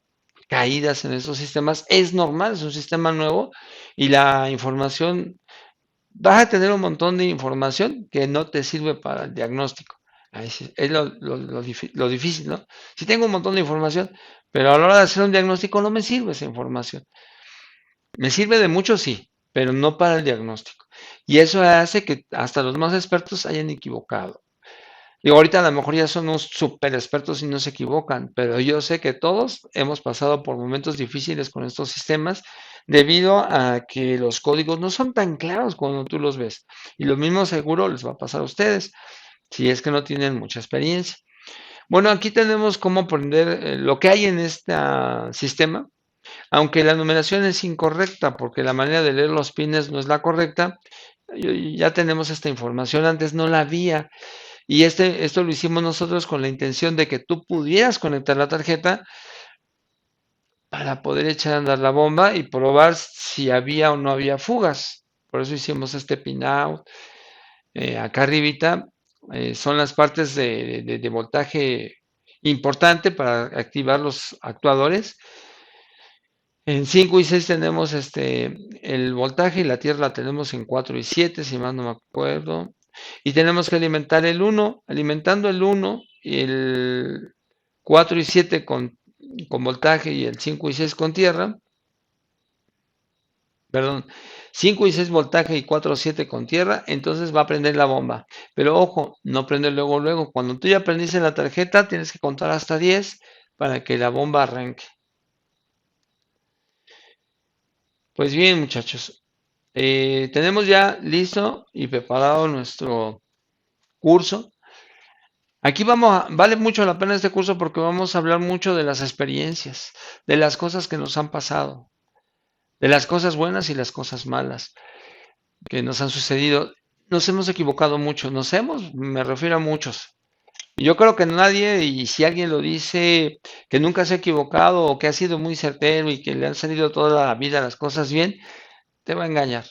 caídas en esos sistemas. Es normal, es un sistema nuevo y la información vas a tener un montón de información que no te sirve para el diagnóstico. Ahí sí, es lo difícil, ¿no? Si tengo un montón de información, pero a la hora de hacer un diagnóstico no me sirve esa información. Me sirve de mucho, sí, pero no para el diagnóstico. Y eso hace que hasta los más expertos hayan equivocado. Y ahorita a lo mejor ya son unos super expertos y no se equivocan, pero yo sé que todos hemos pasado por momentos difíciles con estos sistemas debido a que los códigos no son tan claros cuando tú los ves. Y lo mismo seguro les va a pasar a ustedes, si es que no tienen mucha experiencia. Bueno, aquí tenemos cómo aprender lo que hay en este sistema, aunque la numeración es incorrecta porque la manera de leer los pines no es la correcta. Ya tenemos esta información, antes no la había. Y esto lo hicimos nosotros con la intención de que tú pudieras conectar la tarjeta para poder echar a andar la bomba y probar si había o no había fugas. Por eso hicimos este pinout. Acá arribita son las partes de voltaje importante para activar los actuadores. En 5 y 6 tenemos el voltaje y la tierra la tenemos en 4 y 7, si más no me acuerdo. Y tenemos que alimentar el 1, alimentando el 1 y el 4 y 7 con voltaje y el 5 y 6 con tierra. Perdón, 5 y 6 voltaje y 4 y 7 con tierra, entonces va a prender la bomba. Pero ojo, no prende luego, luego. Cuando tú ya prendiste la tarjeta, tienes que contar hasta 10 para que la bomba arranque. Pues bien, muchachos, tenemos ya listo y preparado nuestro curso. Aquí vale mucho la pena este curso porque vamos a hablar mucho de las experiencias, de las cosas que nos han pasado, de las cosas buenas y las cosas malas que nos han sucedido. Nos hemos equivocado mucho, me refiero a muchos. Yo creo que nadie, y si alguien lo dice, que nunca se ha equivocado o que ha sido muy certero y que le han salido toda la vida las cosas bien, te va a engañar.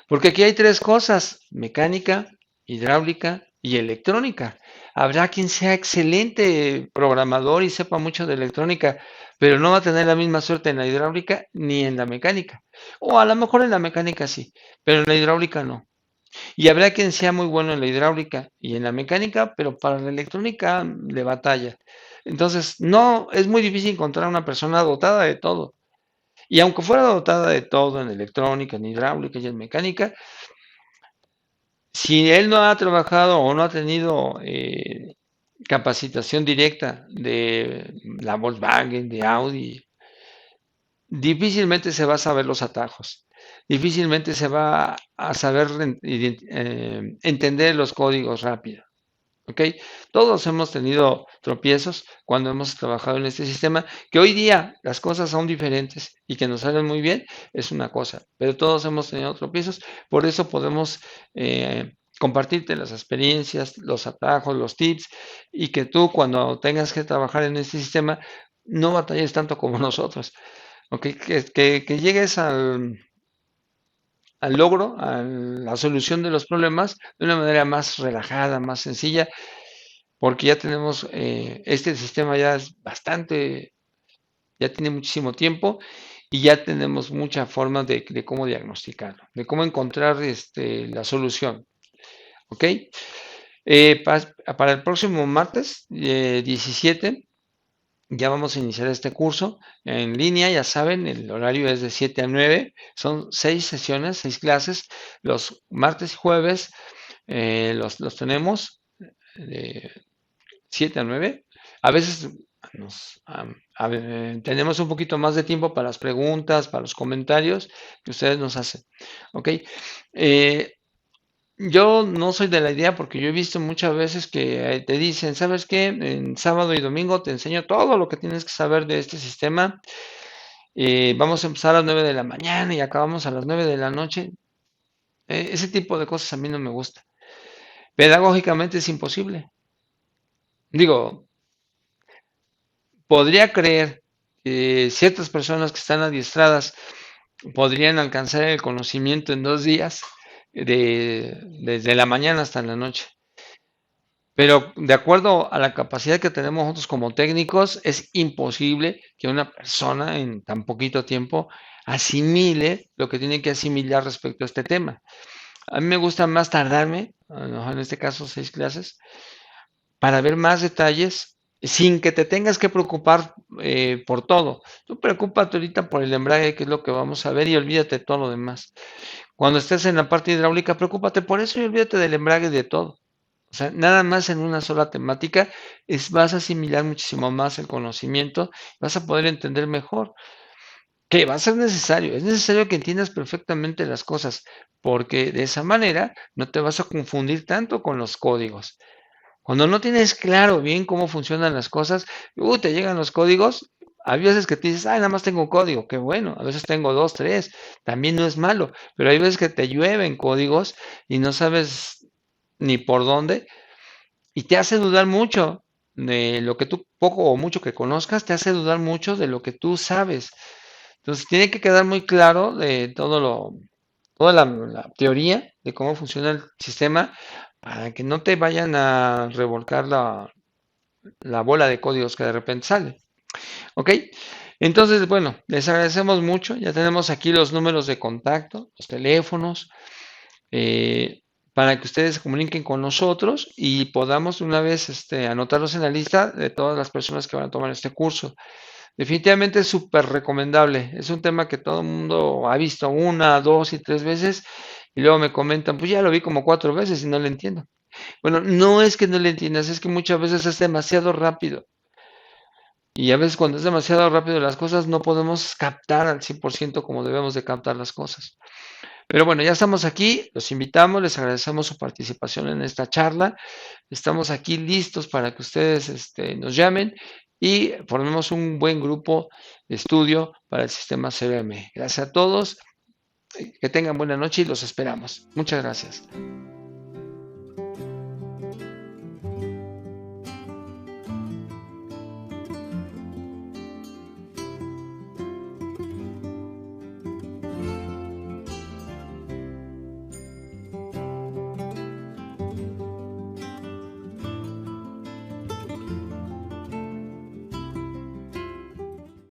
Porque aquí hay tres cosas: mecánica, hidráulica y electrónica. Habrá quien sea excelente programador y sepa mucho de electrónica, pero no va a tener la misma suerte en la hidráulica ni en la mecánica. O a lo mejor en la mecánica sí, pero en la hidráulica no. Y habrá quien sea muy bueno en la hidráulica y en la mecánica, pero para la electrónica le batalla. Entonces, no, es muy difícil encontrar una persona dotada de todo. Y aunque fuera dotada de todo en electrónica, en hidráulica y en mecánica, si él no ha trabajado o no ha tenido capacitación directa de la Volkswagen, de Audi, difícilmente se va a saber los atajos, difícilmente se va a saber entender los códigos rápido. ¿Ok? Todos hemos tenido tropiezos cuando hemos trabajado en este sistema, que hoy día las cosas son diferentes y que nos salen muy bien, es una cosa, pero todos hemos tenido tropiezos, por eso podemos compartirte las experiencias, los atajos, los tips, y que tú cuando tengas que trabajar en este sistema no batalles tanto como nosotros, ¿ok? Que llegues al logro, a la solución de los problemas de una manera más relajada, más sencilla, porque ya tenemos, este sistema ya es bastante, ya tiene muchísimo tiempo y ya tenemos mucha forma de cómo diagnosticarlo, de cómo encontrar la solución. ¿Ok? Para el próximo martes 17 ya vamos a iniciar este curso en línea, ya saben, el horario es de 7 a 9, son 6 sesiones, 6 clases, los martes y jueves los tenemos de 7 a 9. A veces tenemos un poquito más de tiempo para las preguntas, para los comentarios que ustedes nos hacen. ¿Ok? Eh, yo no soy de la idea porque yo he visto muchas veces que te dicen, ¿sabes qué? En sábado y domingo te enseño todo lo que tienes que saber de este sistema. Vamos a empezar a las 9 de la mañana y acabamos a las 9 de la noche. Ese tipo de cosas a mí no me gusta. Pedagógicamente es imposible. Digo, podría creer que ciertas personas que están adiestradas podrían alcanzar el conocimiento en 2 días, desde la mañana hasta la noche. Pero de acuerdo a la capacidad que tenemos nosotros como técnicos, es imposible que una persona en tan poquito tiempo asimile lo que tiene que asimilar respecto a este tema. A mí me gusta más tardarme, en este caso 6 clases, para ver más detalles sin que te tengas que preocupar por todo. Tú preocúpate ahorita por el embrague, que es lo que vamos a ver, y olvídate de todo lo demás. Cuando estés en la parte hidráulica, preocúpate por eso y olvídate del embrague y de todo. O sea, nada más en una sola temática vas a asimilar muchísimo más el conocimiento, vas a poder entender mejor. Que va a ser necesario, es necesario que entiendas perfectamente las cosas, porque de esa manera no te vas a confundir tanto con los códigos. Cuando no tienes claro bien cómo funcionan las cosas, te llegan los códigos. Hay veces que te dices, ay, nada más tengo un código, qué bueno. A veces tengo dos, tres, también no es malo. Pero hay veces que te llueven códigos y no sabes ni por dónde y te hace dudar mucho de lo que tú, poco o mucho que conozcas, te hace dudar mucho de lo que tú sabes. Entonces tiene que quedar muy claro de toda la teoría de cómo funciona el sistema para que no te vayan a revolcar la bola de códigos que de repente sale. ¿Ok? Entonces, bueno, les agradecemos mucho. Ya tenemos aquí los números de contacto, los teléfonos, para que ustedes se comuniquen con nosotros y podamos una vez anotarlos en la lista de todas las personas que van a tomar este curso. Definitivamente es súper recomendable. Es un tema que todo el mundo ha visto una, dos y tres veces y luego me comentan, pues ya lo vi como 4 veces y no lo entiendo. Bueno, no es que no le entiendas, es que muchas veces es demasiado rápido. Y a veces cuando es demasiado rápido las cosas no podemos captar al 100% como debemos de captar las cosas. Pero bueno, ya estamos aquí, los invitamos, les agradecemos su participación en esta charla. Estamos aquí listos para que ustedes nos llamen y formemos un buen grupo de estudio para el sistema CBM. Gracias a todos, que tengan buena noche y los esperamos. Muchas gracias.